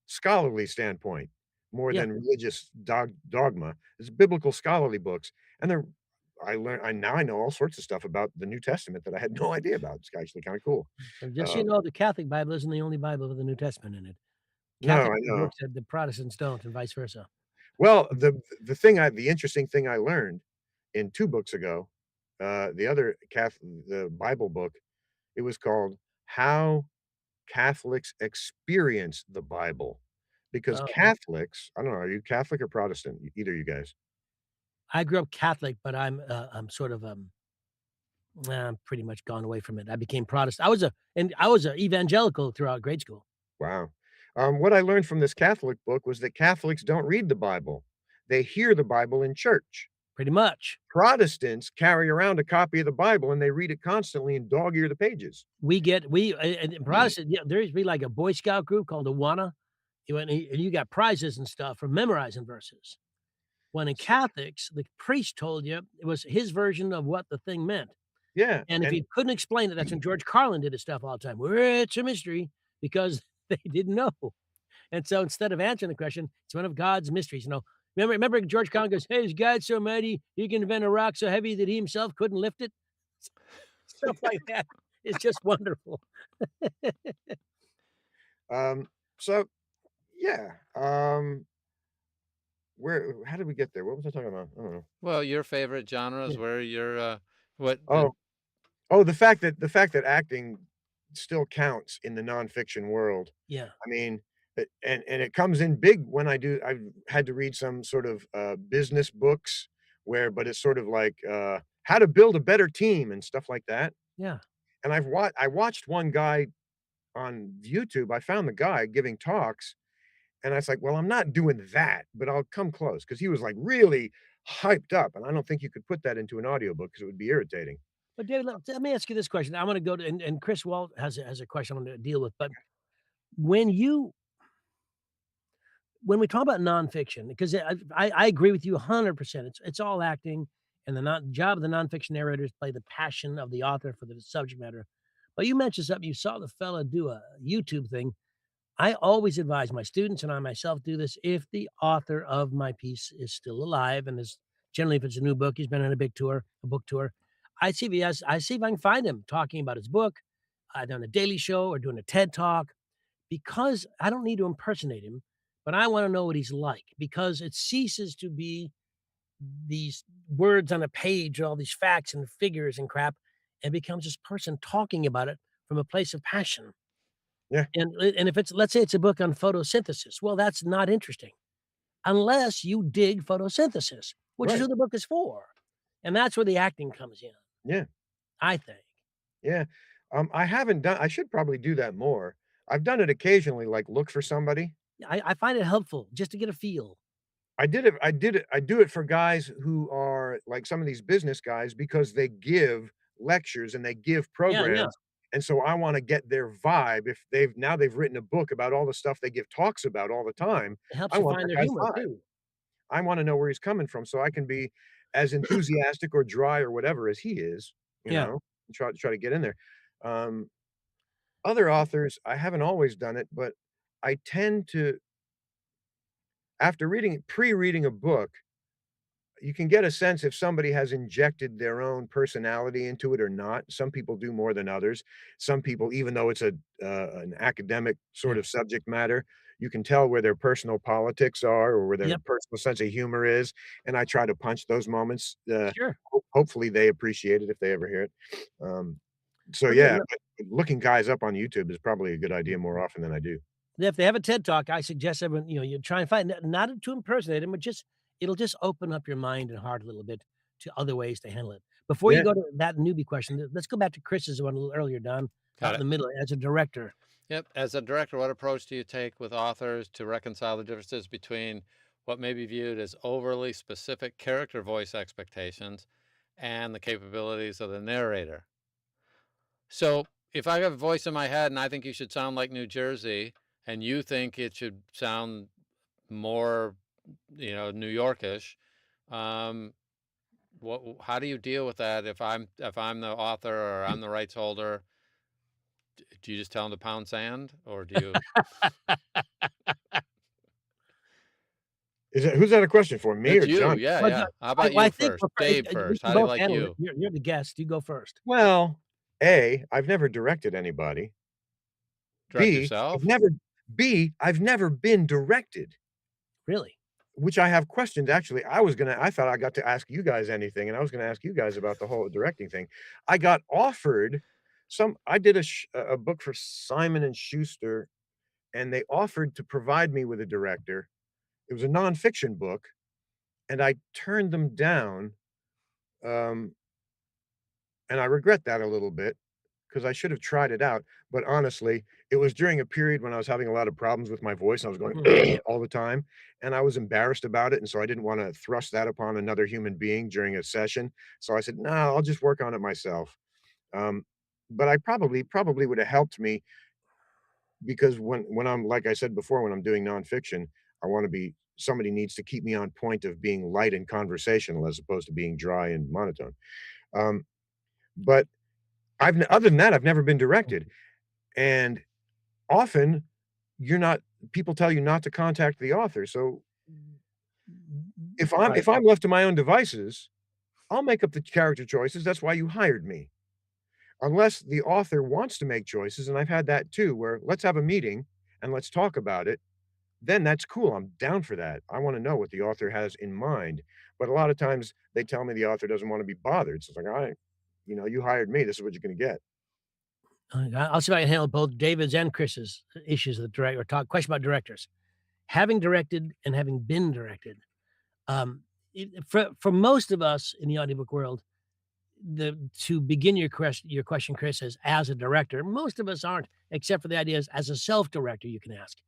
scholarly standpoint, more Yeah. than religious dogma, is biblical scholarly books, and I now I know all sorts of stuff about the New Testament that I had no idea about. It's actually kinda cool. And just so you Um, know, the Catholic Bible isn't the only Bible with the New Testament in it. no, Catholics I have know. books that the Protestants don't, and vice versa. Well, the interesting thing I learned in 2 books ago, the other the Bible book, it was called How Catholics Experience the Bible, because Oh, Catholics I don't know, are you Catholic or Protestant? Either you guys? I grew up Catholic, but I'm sort of, I'm pretty much gone away from it. I became Protestant. I was a evangelical throughout grade school. Wow. What I learned from this Catholic book was that Catholics don't read the Bible. They hear the Bible in church. Pretty much. Protestants carry around a copy of the Bible and they read it constantly and dog ear the pages. And in Protestant, yeah, there used to be like a Boy Scout group called Awana. And you got prizes and stuff for memorizing verses. When in So Catholics, the priest told you it was his version of what the thing meant. yeah, And if and he couldn't explain it, that's when George Carlin did his stuff all the time. "Well, it's a mystery," because they didn't know. And so instead of answering the question, it's one of God's mysteries, you know? Remember George Carlin goes, "Hey, is God so mighty, he can invent a rock so heavy that he himself couldn't lift it?" Stuff like that. It's just wonderful. um, so yeah, where how did we get there? What was I talking about? I don't know. Well, your favorite genres, Yeah. where your, what the Oh, the fact that acting still counts in the nonfiction world. Yeah. I mean, and it comes in big when I've had to read some sort of, business books but it's sort of like, how to build a better team and stuff like that, Yeah. and I watched one guy on YouTube. I found the guy giving talks, and I was like, "Well, I'm not doing that, but I'll come close because he was, like, really hyped up, and I don't think you could put that into an audiobook because it would be irritating. But David, let me ask you this question. I wanna go to and Chris Walt has a question I wanna deal with, but when you when we talk about nonfiction, because I agree with you 100%. It's all acting, and the job of the nonfiction narrator is play the passion of the author for the subject matter. But you mentioned something. You saw the fella do a YouTube thing. I always advise my students, and I myself do this, if the author of my piece is still alive, and is generally if it's a new book, he's been on a book tour. I see if I can find him talking about his book, either on a daily show or doing a TED talk, because I don't need to impersonate him, but I wanna know what he's like, because it ceases to be these words on a page, all these facts and figures and crap, and becomes this person talking about it from a place of passion. Yeah, And if it's let's say it's a book on photosynthesis, well, that's not interesting unless you dig photosynthesis, which is right, what the book is for. And that's where the acting comes in, yeah, I think. yeah. I haven't done I should probably do that more. I've done it occasionally, like, look for somebody. I find it helpful just to get a feel. I do it for guys who are like some of these business guys because they give lectures and they give Yeah, yeah. programs, and so I wanna get their vibe. If they've written a book about all the stuff they give talks about all the time, It helps I you want find that their guy's humor vibe. too. I wanna know where he's coming from so I can be as enthusiastic or dry or whatever as he is, you Yeah. know, and try to get in there. Um, Other authors, I haven't always done it, but I tend to after pre-reading a book, you can get a sense if somebody has injected their own personality into it or not. Some people do more than others. Some people, even though it's an academic Yeah. sort of subject matter, you can tell where their personal politics are or where their Yep. personal sense of humor is, and I try to punch those moments. Sure. Hopefully, they appreciate it if they ever hear it. So Well, yeah, yeah, but looking guys up on YouTube is probably a good idea more often than I do. if they have a TED Talk, I suggest everyone, you try and find not to impersonate him, but just it'll just open up your mind and heart a little bit to other ways to handle it. Before you Yeah. go to that newbie question, let's go back to Chris's one a little earlier, Don, Got about in it. the middle as a director. Yep. As a director, what approach do you take with authors to reconcile the differences between what may be viewed as overly specific character voice expectations and the capabilities of the narrator? So if I have a voice in my head and I think you should sound like New Jersey, and you think it should sound more, New Yorkish, um, how do you deal with that if I'm the author or I'm the rights holder? Do you just tell them to pound sand, or do you? Is that who's that a question for, me It's or you, John? yeah, Well, Don, yeah. How about I you think first? Dave we first. can How do you both like handle it. you? You're the guest. You go first. Well, A, I've never directed anybody. Direct B, I've yourself? never B, I've never been directed, Really? which I have questions actually. I thought I got to ask you guys anything, and I was gonna ask you guys about the whole directing thing. I got offered I did a book for Simon& and Schuster, and they offered to provide me with a director. It was a nonfiction book, and I turned them down, um, and I regret that a little bit, 'cause I should have tried it out, but honestly, it was during a period when I was having a lot of problems with my voice, I was going Mhm. all the time, and I was embarrassed about it, and so I didn't wanna thrust that upon another human being during a session, so I said, "No, I'll just work on it myself." Um, but I probably would have helped me because when I'm like I said before, when I'm doing nonfiction, I wanna be somebody needs to keep me on point of being light and conversational as opposed to being dry and monotone. Um, but other than that, I've never been directed, and often, you're not people tell you not to contact the author, so Right. if I'm left to my own devices, I'll make up the character choices, that's why you hired me. Unless the author wants to make choices, and I've had that too, where, "Let's have a meeting, and let's talk about it," then that's cool, I'm down for that. I wanna know what the author has in mind, but a lot of times, they tell me the author doesn't wanna be bothered, so it's like, "Alright, you hired me, this is what you're gonna get." I'll see if I can handle both David's and Chris's issues of the direct or talk question about directors. Having directed and having been directed, for most of us in the audiobook world, to begin your question, Chris, is as a director. Most of us aren't, except for the ideas as a self-director, you can ask.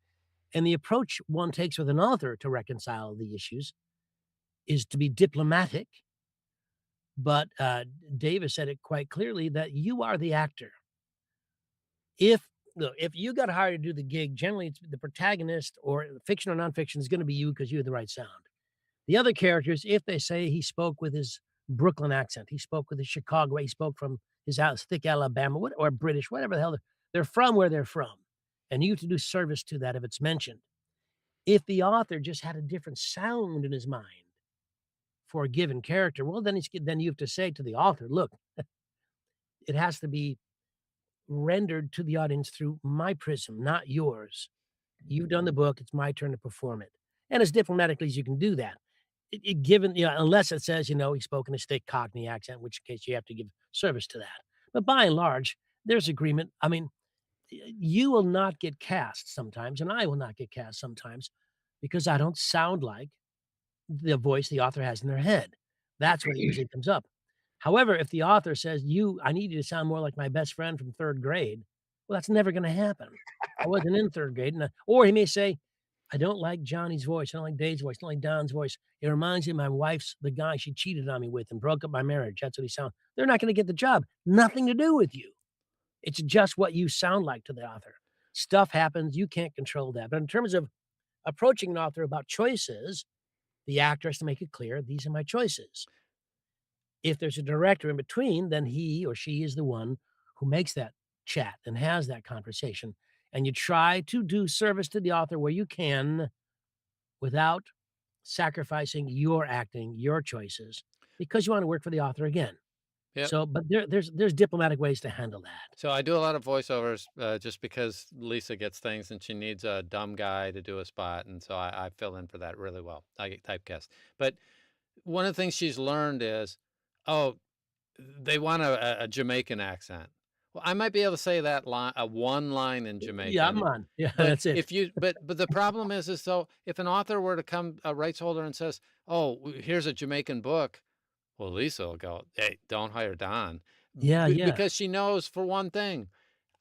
And the approach one takes with an author to reconcile the issues is to be diplomatic, but Davis said it quite clearly that you are the actor. If Look, if you got hired to do the gig, generally it's the protagonist or fiction or nonfiction is going to be you because you have the right sound. The other characters, if they say he spoke with his Brooklyn accent, he spoke with his Chicago, he spoke from his house, thick Alabama, or British, whatever the hell they're from, where they're from, and you have to do service to that if it's mentioned. If the author just had a different sound in his mind for a given character, well, then you have to say to the author, look, it has to be rendered to the audience through my prism, not yours. You've done the book, it's my turn to perform it. And as diplomatically as you can do that. Given, unless it says, he spoke in a thick Cockney accent, in which case you have to give service to that. But by and large, there's agreement. I mean, you will not get cast sometimes, and I will not get cast sometimes because I don't sound like the voice the author has in their head. That's when it usually comes up. However, if the author says, I need you to sound more like my best friend from 3rd grade, well, that's never gonna happen. I wasn't in 3rd grade, or he may say, "I don't like Johnny's voice, I don't like Dave's voice, I don't like Don's voice. It reminds me of my wife's the guy she cheated on me with and broke up my marriage. That's what he sounds." They're not gonna get the job. Nothing to do with you. It's just what you sound like to the author. Stuff happens, you can't control that. But in terms of approaching an author about choices, the actor has to make it clear, "These are my choices." If there's a director in between, then he or she is the one who makes that chat and has that conversation. And you try to do service to the author where you can without sacrificing your acting, your choices, because you want to work for the author again. Yep. So, but there's diplomatic ways to handle that. So I do a lot of voiceovers just because Lisa gets things and she needs a dumb guy to do a spot, and so I fill in for that really well. I get typecast. But one of the things she's learned is, oh, they want a Jamaican accent. Well, I might be able to say that line, one line in Yeah, I'm Jamaican. on. Yeah, But that's it. but the problem is though, if an author were to come, a rights holder, and says, "Oh, here's a Jamaican book," Well, Lisa will go, "Hey, don't hire Don." Yeah, yeah. Because she knows for one thing,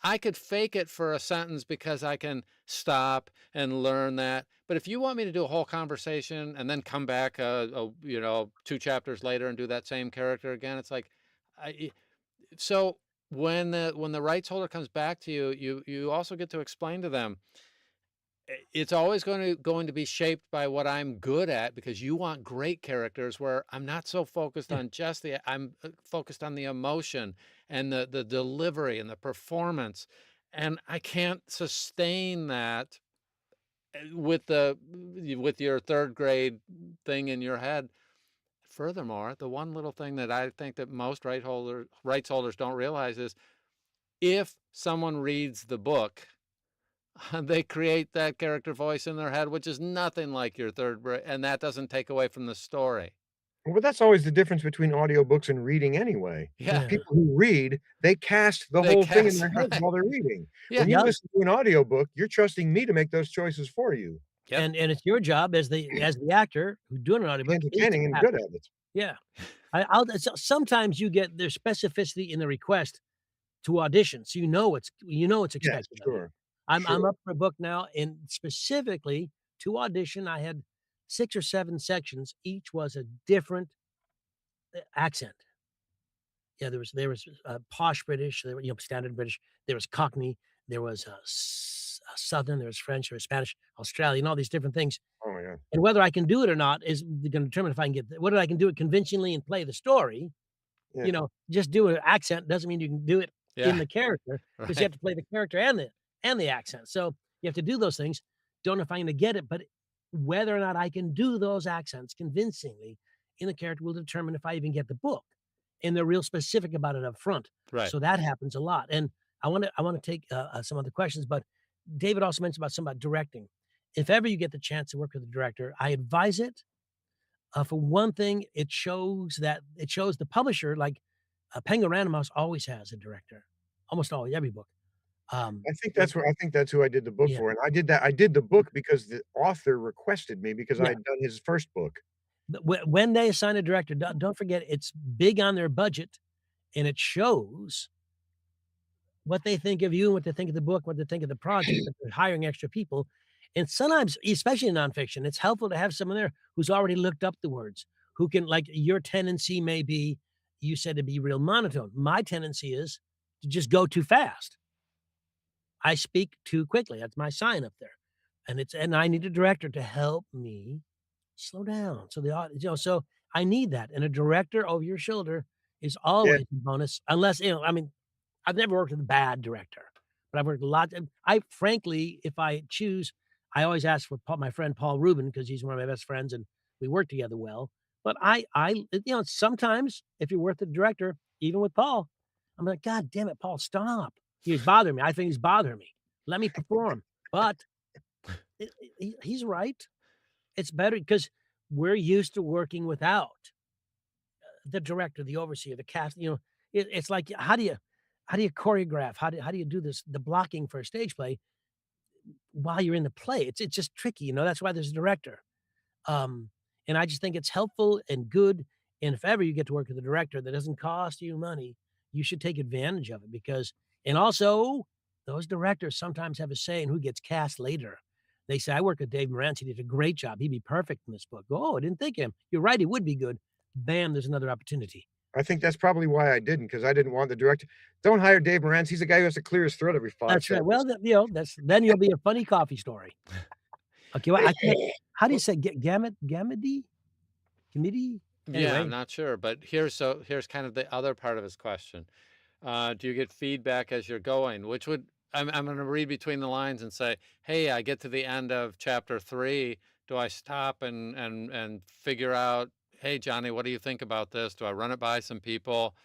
I could fake it for a sentence because I can stop and learn that. But if you want me to do a whole conversation and then come back, 2 chapters later and do that same character again, it's like, I so when the rights holder comes back to you, you also get to explain to them, it's always going to be shaped by what I'm good at, because you want great characters where I'm not so focused Yeah. on just I'm focused on the emotion and the delivery and the performance, and I can't sustain that with your third grade thing in your head. Furthermore, the one little thing that I think that most rights holders don't realize is, if someone reads the book, they create that character voice in their head, which is nothing like your and that doesn't take away from the story. Well, that's always the difference between audiobooks and reading anyway. Yeah, Yeah. People who read, they cast the they whole thing in cast their heads right. while they're reading. Yeah, When you Yep. listen to an audiobook, you're trusting me to make those choices for you. yep, And it's your job as the actor who's doing an audiobook is to Entertaining and cast good it. at it. Yeah. I'll sometimes you get there's specificity in the request to audition, so what's Yes, expected of you. sure, I'm sure. up for a book now, and specifically to audition, I had 6 or 7 sections, each was a different, accent. Yeah, there was, posh British, there were, standard British, there was Cockney, there was, Southern, there was French, there was Spanish, Australian, all these different things, Oh my god. and whether I can do it or not is gonna determine if I can whether I can do it convincingly and play the story. Yeah. Just do an accent doesn't mean you can do it in yeah, the character, because you right, have to play the character and the accent. So, you have to do those things. Don't know if I'm gonna get it, but whether or not I can do those accents convincingly in the character will determine if I even get the book, and they're real specific about it up front. right. So that happens a lot, and I wanna take, some other questions, but David also mentioned about something about directing. If ever you get the chance to work with a director, I advise it. For one thing, it shows the publisher, like, Penguin Random House always has a director, almost always, every book. Um, w I think that's who I did the book yeah, for, and I did the book because the author requested me because I yeah, had done his first book. but when they assign a director, don't forget it's big on their budget, and it shows what they think of you and what they think of the book, what they think of the project, that they're hiring extra people, and sometimes, especially in nonfiction, it's helpful to have someone there who's already looked up the words, who can like, your tendency may be, you said, to be real monotone. My tendency is to just go too fast. I speak too quickly. That's my sign up there, and I need a director to help me slow down. So so I need that, and a director over your shoulder is Yeah, always a bonus, unless, I mean, I've never worked with a bad director, but I've worked a lot, and I frankly, if I choose, I always ask for my friend Paul Rubin, because he's one of my best friends and we work together well. But sometimes if you're worth the director, even with Paul, I'm like, "God damn it, Paul, stop." He's bothering me. I think he's bothering me. Let me perform. But he's right. It's better because we're used to working without the director, the overseer, the cast, it's like, how do you choreograph? How do you do this, the blocking for a stage play while you're in the play? It's just tricky, that's why there's a director. Um, and I just think it's helpful and good, and if ever you get to work with a director that doesn't cost you money, you should take advantage of it and also, those directors sometimes have a say in who gets cast later. They say, "I work with Dave Marantz, he did a great job, he'd be perfect in this book." "Oh, I didn't think of him. You're right, he would be good." Bam, there's another opportunity. I think that's probably why I didn't, because I didn't want the director. Don't hire Dave Marantz, he's a guy who has to clear his throat every 5 That's right. seconds. Well, then you'll be a funny coffee story. Okay, well, I can't how do you say gamity? Committee? Yeah, I'm Anyway, not sure, but here's kind of the other part of his question. Do you get feedback as you're going? Which would I'm going to read between the lines and say, hey, I get to the end of chapter 3. Do I stop and figure out, hey, Johnny, what do you think about this? Do I run it by some people?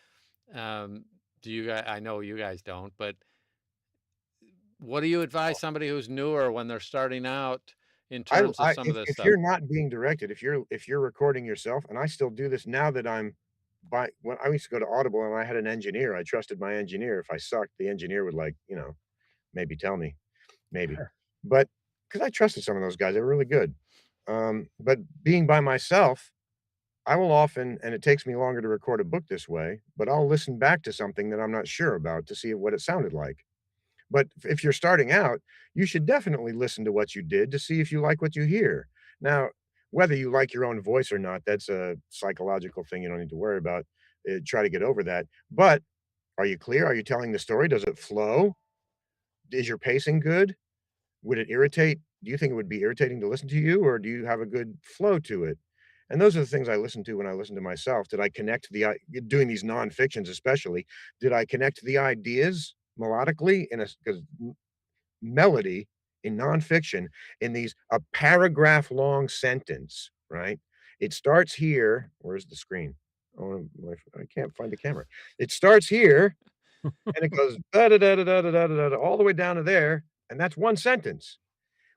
Do you guys? I know you guys don't, but what do you advise somebody who's newer when they're starting out in terms of I some of this if stuff? you're not being directed, if you're recording yourself, and I still do this now that I'm when I used to go to Audible and I had an engineer, I trusted my engineer. If I sucked, the engineer would, like, maybe tell me, maybe. But because I trusted some of those guys, they were really good. But being by myself, I will often, and it takes me longer to record a book this way, but I'll listen back to something that I'm not sure about to see what it sounded like. But if you're starting out, you should definitely listen to what you did to see if you like what you hear. Now, whether you like your own voice or not, that's a psychological thing you don't need to worry about. Try to get over that. But are you clear? Are you telling the story? Does it flow? Is your pacing good? Would it irritate do you think it would be irritating to listen to you, or do you have a good flow to it? And those are the things I listen to when I listen to myself. Did I connect the doing these nonfictions especially, did I connect the ideas melodically in a 'cause melody in nonfiction in these a paragraph long sentence, right? It starts here. Where's the screen? Oh, I can't find the camera. It starts here and it goes da da da da da da da da all the way down to there, and that's one sentence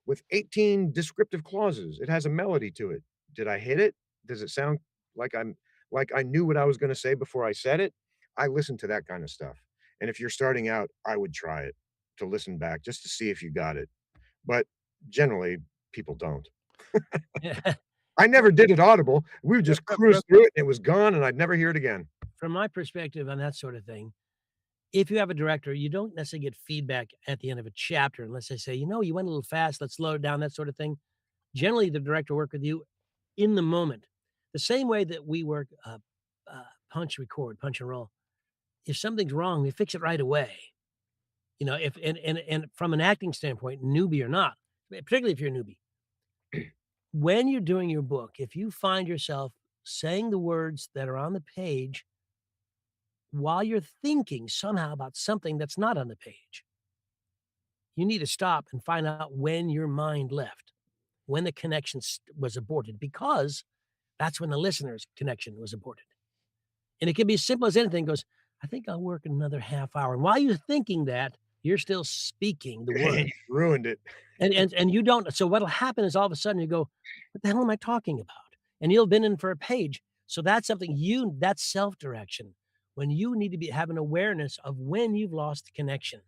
with 18 descriptive clauses. It has a melody to it. Did I hit it? Does it sound like I knew what I was gonna say before I said it? I listen to that kind of stuff. And if you're starting out, I would try it to listen back just to see if you got it. But generally, people don't. I never did it audible. We would just cruise through it, and it was gone, and I'd never hear it again. From my perspective on that sort of thing, if you have a director, you don't necessarily get feedback at the end of a chapter unless they say, you went a little fast, let's slow it down, that sort of thing. Generally, the director will work with you in the moment. The same way that we work punch, record, punch and roll. If something's wrong, we fix it right away. If and from an acting standpoint, newbie or not, particularly if you're a newbie, when you're doing your book, if you find yourself saying the words that are on the page while you're thinking somehow about something that's not on the page, you need to stop and find out when your mind left, when the connection was aborted, because that's when the listener's connection was aborted. And it can be as simple as anything. Goes, I think I'll work another half hour. And while you're thinking that, you're still speaking the word. You ruined it. And you don't. So what'll happen is all of a sudden you go, what the hell am I talking about? And you'll been in for a page. So that's something that's self-direction. When you need to have an awareness of when you've lost the connection.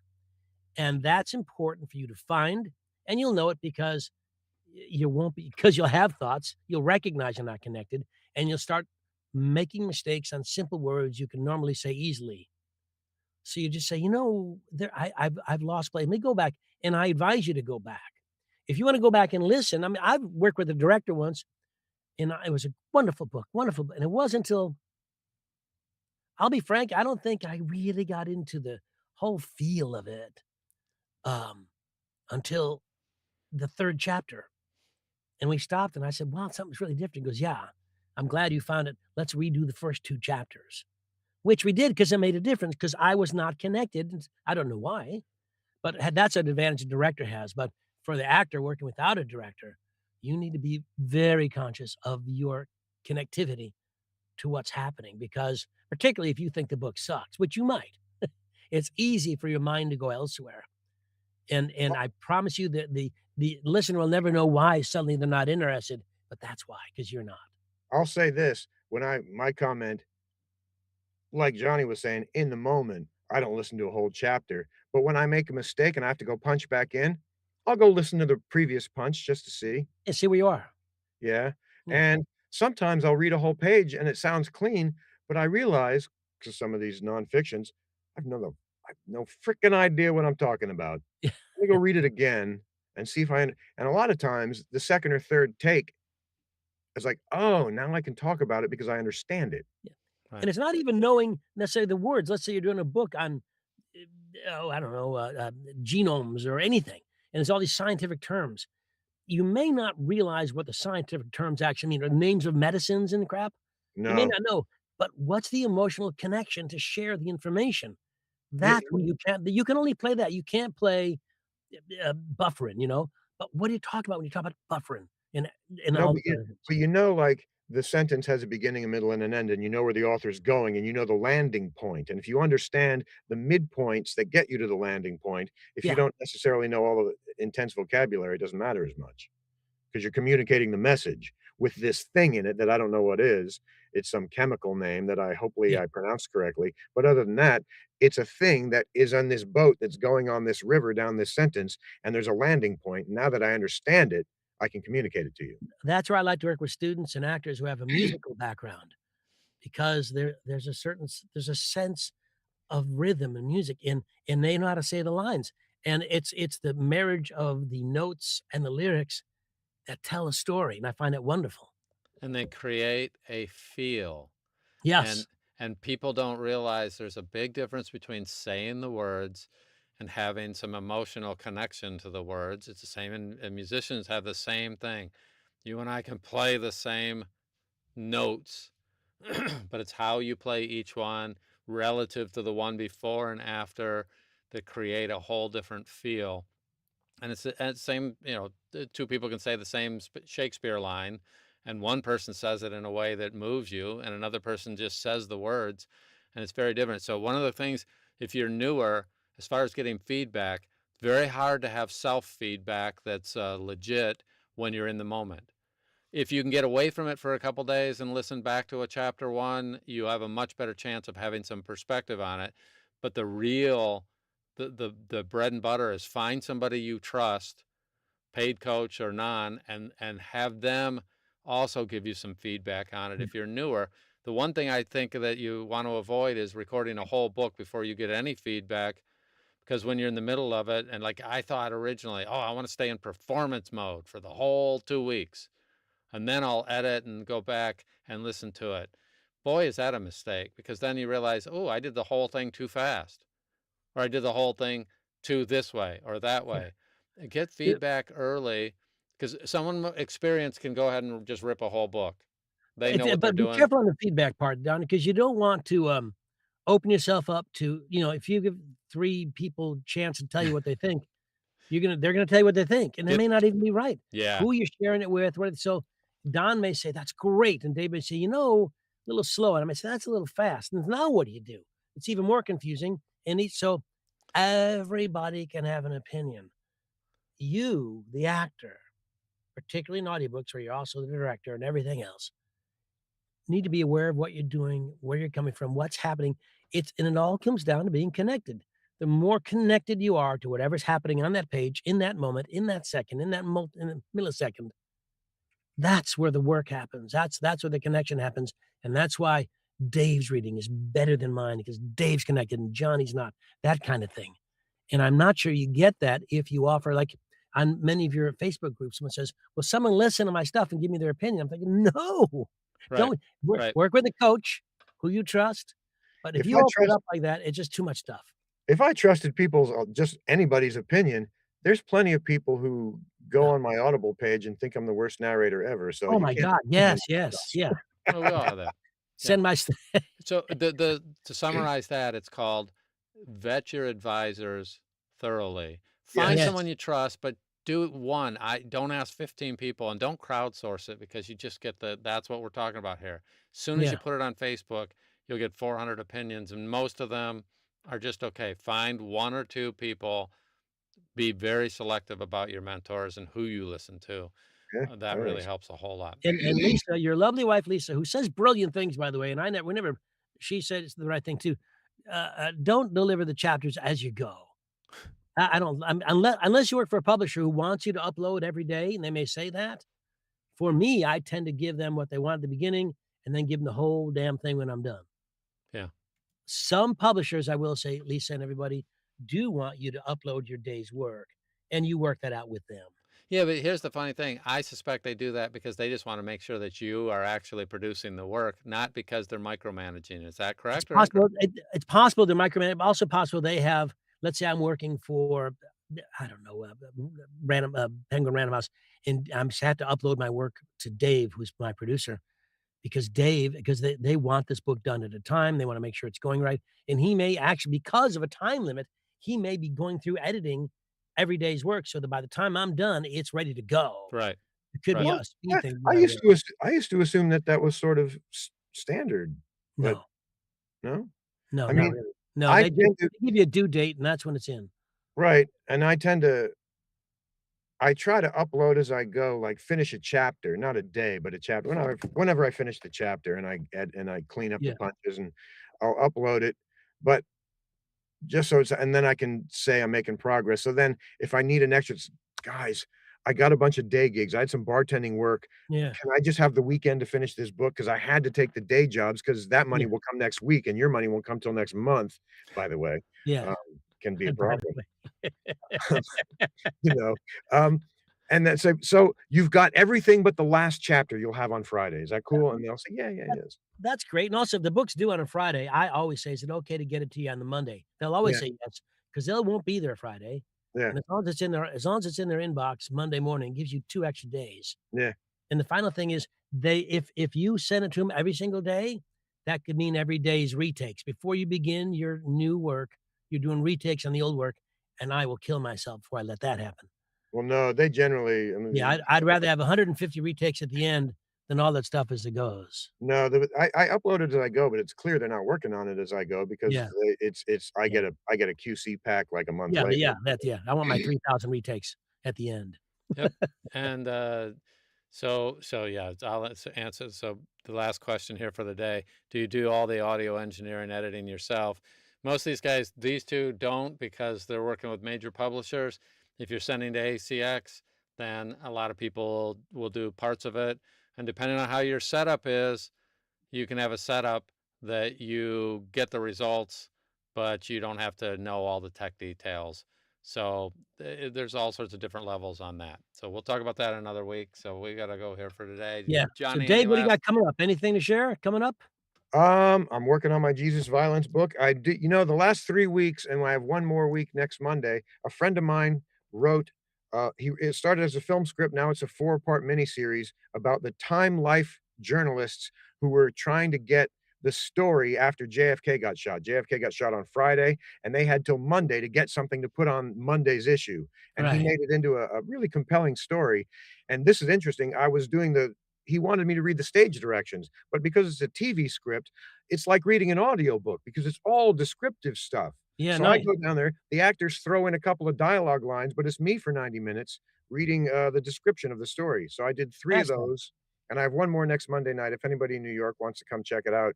And that's important for you to find. And you'll know it because you won't be, because you'll have thoughts. You'll recognize you're not connected, and you'll start making mistakes on simple words you can normally say easily. So you just say, I've lost play. Let me go back. And I advise you to go back. If you want to go back and listen, I mean, I've worked with a director once, and it was a wonderful book, wonderful. And it wasn't until, I'll be frank, I don't think I really got into the whole feel of it until the third chapter. And we stopped, and I said, wow, something's really different. He goes, yeah, I'm glad you found it. Let's redo the first two chapters, which we did because it made a difference because I was not connected. I don't know why, but that's an advantage a director has. But for the actor working without a director, you need to be very conscious of your connectivity to what's happening, because particularly if you think the book sucks, which you might, it's easy for your mind to go elsewhere. And I promise you that the listener will never know why suddenly they're not interested, but that's why, because you're not. I'll say this, my comment, like Johnny was saying, in the moment, I don't listen to a whole chapter, but when I make a mistake and I have to go punch back in, I'll go listen to the previous punch just to see. And see where you are. Yeah, Yeah. and sometimes I'll read a whole page and it sounds clean, but I realize, 'cause some of these nonfictions, I've no freaking idea what I'm talking about. Yeah. Let me go read it again and see if and a lot of times, the second or third take is like, "Oh, now I can talk about it because I understand it." Yeah. Right. And it's not even knowing necessarily the words. Let's say you're doing a book on, I don't know, genomes or anything, and there's all these scientific terms. You may not realize what the scientific terms actually mean, or names of medicines and crap. You may No. not know, but what's the emotional connection to share the information? Yeah, That's when you can only play that. You can't play buffering. But what do you talk about when you talk about buffering and no, all but the other things? like, the sentence has a beginning, a middle, and an end, and you know where the author's going, and you know the landing point, and if you understand the midpoints that get you to the landing point, if you Yeah, don't necessarily know all of the intense vocabulary, it doesn't matter as much. 'Cause you're communicating the message with this thing in it that I don't know what is. It's some chemical name that hopefully yeah. I pronounced correctly, but other than that, it's a thing that is on this boat that's going on this river down this sentence, and there's a landing point. Now that I understand it, I can communicate it to you. That's where I like to work with students and actors who have a musical background because there's a sense of rhythm and music and they know how to say the lines. And it's the marriage of the notes and the lyrics that tell a story, and I find it wonderful. And they create a feel. Yes. And and people don't realize there's a big difference between saying the words and having some emotional connection to the words. It's the same, and musicians have the same thing. You and I can play the same notes, but it's how you play each one relative to the one before and after that create a whole different feel. And it's the same, the two people can say the same Shakespeare line, and one person says it in a way that moves you, and another person just says the words, and it's very different. So, one of the things, if you're newer, as far as getting feedback, it's very hard to have self feedback that's legit when you're in the moment. If you can get away from it for a couple days and listen back to a chapter one, you have a much better chance of having some perspective on it. But the bread and butter is find somebody you trust, paid coach or non, and have them also give you some feedback on it if you're newer. The one thing I think that you want to avoid is recording a whole book before you get any feedback, because when you're in the middle of it, and like I thought originally, oh, I want to stay in performance mode for the whole 2 weeks, and then I'll edit and go back and listen to it. Boy, is that a mistake, because then you realize, oh, I did the whole thing too fast, or I did the whole thing too this way or that Yeah. way. Get Yeah. feedback early, because someone experienced can go ahead and just rip a whole book. They know It's what they're but be doing. careful on the feedback part, Don, because you don't want to, open yourself up to if you give 3 people a chance to tell you what they think, they're gonna tell you what they think, and they Get may not even be right. Yeah, Who you're sharing it with, what so Don may say, "That's great," and Dave may say, "A little slow," and I may say, "That's a little fast," and now what do you do? It's even more confusing, and each so everybody can have an opinion. You, the actor, particularly in audiobooks where you're also the director and everything else, need to be aware of what you're doing, where you're coming from, what's happening. It all comes down to being connected. The more connected you are to whatever's happening on that page, in that moment, in that second, in a millisecond, that's where the work happens. That's where the connection happens, and that's why Dave's reading is better than mine because Dave's connected and Johnny's not. That kind of thing. And I'm not sure you get that if you offer like on many of your Facebook groups, someone says, "Will someone listen to my stuff and give me their opinion?" I'm thinking, "No, right, don't work right. work with a coach who you trust." But if If you I open it trust up like that, it's just too much stuff. if I trusted people's just anybody's opinion, there's plenty of people who go Yeah. on my Audible page and think I'm the worst narrator ever, so Oh you my can't god. depend on Yes, yes, that yeah. Well, we all have that. Yeah. Send my st So the to summarize that, it's called vet your advisors thoroughly. Find Yes. someone Yes. you trust, but do it one. I don't ask 15 people, and don't crowdsource it, because you just get that's what we're talking about here. As soon as you Yeah. put it on Facebook, you'll get 400 opinions, and most of them are just okay. Find one or two people. Be very selective about your mentors and who you listen to. Yeah, That all really right. helps a whole lot. And Lisa, your lovely wife, Lisa, who says brilliant things, by the way, and I never whenever she says the right thing too, don't deliver the chapters as you go. I don't unless you work for a publisher who wants you to upload every day, and they may say that. For me, I tend to give them what they want at the beginning and then give them the whole damn thing when I'm done. Yeah. Some publishers, I will say, Lisa and everybody, do want you to upload your day's work, and you work that out with them. Yeah, but here's the funny thing. I suspect they do that because they just want to make sure that you are actually producing the work, not because they're micromanaging. Is that It's correct or possible incorrect? it's possible they're micromanaging, but also possible they have let's say I'm working for, I don't know, random Penguin Random House, and I'm just have to upload my work to Dave, who's my producer, because they want this book done at a time, they wanna make sure it's going right, and he may actually because of a time limit, he may be going through editing every day's work so that by the time I'm done, it's ready to go. Right. It could be Right. Well, a speed thing, I but I used will. to I used to assume that that was sort of standard, but No, no? no, I not mean, really. No, I they tend to give you a due date, and that's when it's in. right, and I try to upload as I go, like, finish a chapter, not a day, but a chapter. Whenever I finish the chapter and I clean up the Yeah. punches and I'll upload it, but just so it's and then I can say I'm making progress. So then if I need an extra "Guys, I got a bunch of day gigs. I had some bartending work. Yeah. Can I just have the weekend to finish this book? Because I had to take the day jobs because that money Yeah. will come next week, and your money won't come till next month, by the way, Yeah. um, can be a By problem. the way. You know, um, and then so you've got everything but the last chapter you'll have on Friday. Is that cool? And they'll say, "Yeah, yeah, That yes." that's great, and also, if the book's due on a Friday, I always say, "Is it okay to get it to you on the Monday?" They'll always Yeah, say yes, 'cause they won't be there Friday, yeah, and as long as it's in their inbox Monday morning, it gives you 2 extra days. yeah. And the final thing is they if you send it to them every single day, that could mean every day's retakes. Before you begin your new work, you're doing retakes on the old work, and I will kill myself before I let that happen. Well, no, they generally I Yeah, mean, I'd rather have 150 retakes at the end than all that stuff as it goes. no, I upload it as I go, but it's clear they're not working on it as I go because Yeah, it's yeah. I get a QC pack like a month Yeah, later. yeah, I want my 3,000 retakes at the end. Yep. And so yeah, I'll answer. So the last question here for the day: do you do all the audio engineering editing yourself? Most of these guys, these two don't because they're working with major publishers. If you're sending to ACX, then a lot of people will do parts of it. And depending on how your setup is, you can have a setup that you get the results, but you don't have to know all the tech details. So there's all sorts of different levels on that. So we'll talk about that another week. So we got to go here for today. Yeah. So, Johnny, any Dave, what do you last? got coming up? Anything to share coming up? I'm working on my Jesus Violence book. I did the last 3 weeks, and I have 1 more week next Monday, a friend of mine wrote, it started as a film script, now it's a 4-part miniseries about the Time Life journalists who were trying to get the story after JFK got shot. JFK got shot on Friday, and they had till Monday to get something to put on Monday's issue, and he Right. made it into a really compelling story, and this is interesting, I was doing the he wanted me to read the stage directions, but because it's a TV script, it's like reading an audiobook because it's all descriptive stuff. Yeah, So I nice. go down there, the actors throw in a couple of dialogue lines, but it's me for 90 minutes reading, the description of the story. So I did 3 of Excellent. those, and I have 1 more next Monday night. If anybody in New York wants to come check it out,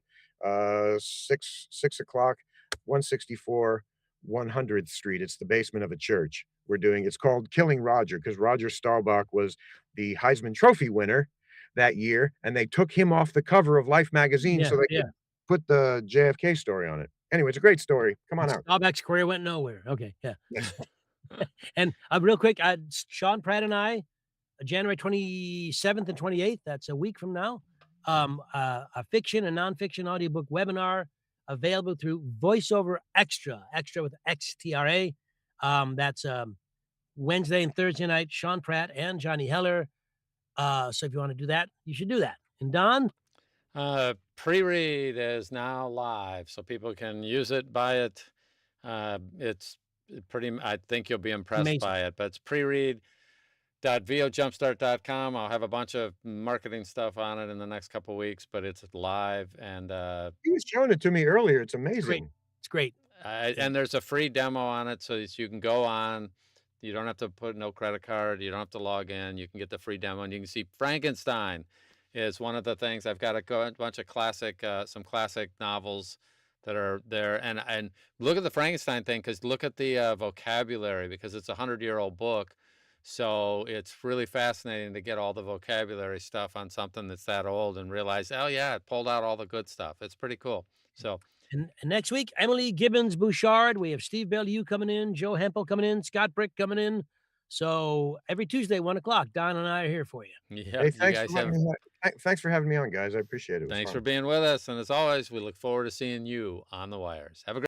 6 o'clock, 164 100th Street. It's the basement of a church. It's called Killing Roger because Roger Staubach was the Heisman Trophy winner that year, and they took him off the cover of Life magazine Yeah, so they yeah. could put the JFK story on it. Anyway, it's a great story. Come on And out. Staubach's career went nowhere. Okay, yeah. Yes. And, real quick, Sean Pratt and I, January 27th and 28th, that's a week from now, a fiction and nonfiction audiobook webinar available through VoiceOver Extra with XTRA. That's Wednesday and Thursday night, Sean Pratt and Johnny Heller. So if you want to do that, you should do that. And Don, Pre-read is now live, so people can use it, buy it. It's I think you'll be impressed amazing. by it, but it's pre-read.vojumpstart.com. I'll have a bunch of marketing stuff on it in the next couple weeks, but it's live and He was showing it to me earlier. It's It's great. amazing. It's great. and there's a free demo on it, so you can go on. You don't have to put no credit card. You don't have to log in. You can get the free demo, and you can see Frankenstein is one of the things. I've got a bunch of some classic novels that are there, and look at the Frankenstein thing because look at the vocabulary because it's a 100-year-old book, so it's really fascinating to get all the vocabulary stuff on something that's that old and realize, oh yeah, it pulled out all the good stuff. It's pretty cool. So And next week, Emily Gibbons Bouchard. We have Steve Bellew coming in, Joe Hempel coming in, Scott Brick coming in. So every Tuesday, 1 o'clock, Don and I are here for you. yeah, Hey, you guys have. thanks for having me on, guys. I appreciate it. It was Thanks for fun. being with us, and as always, we look forward to seeing you on the wires. Have a great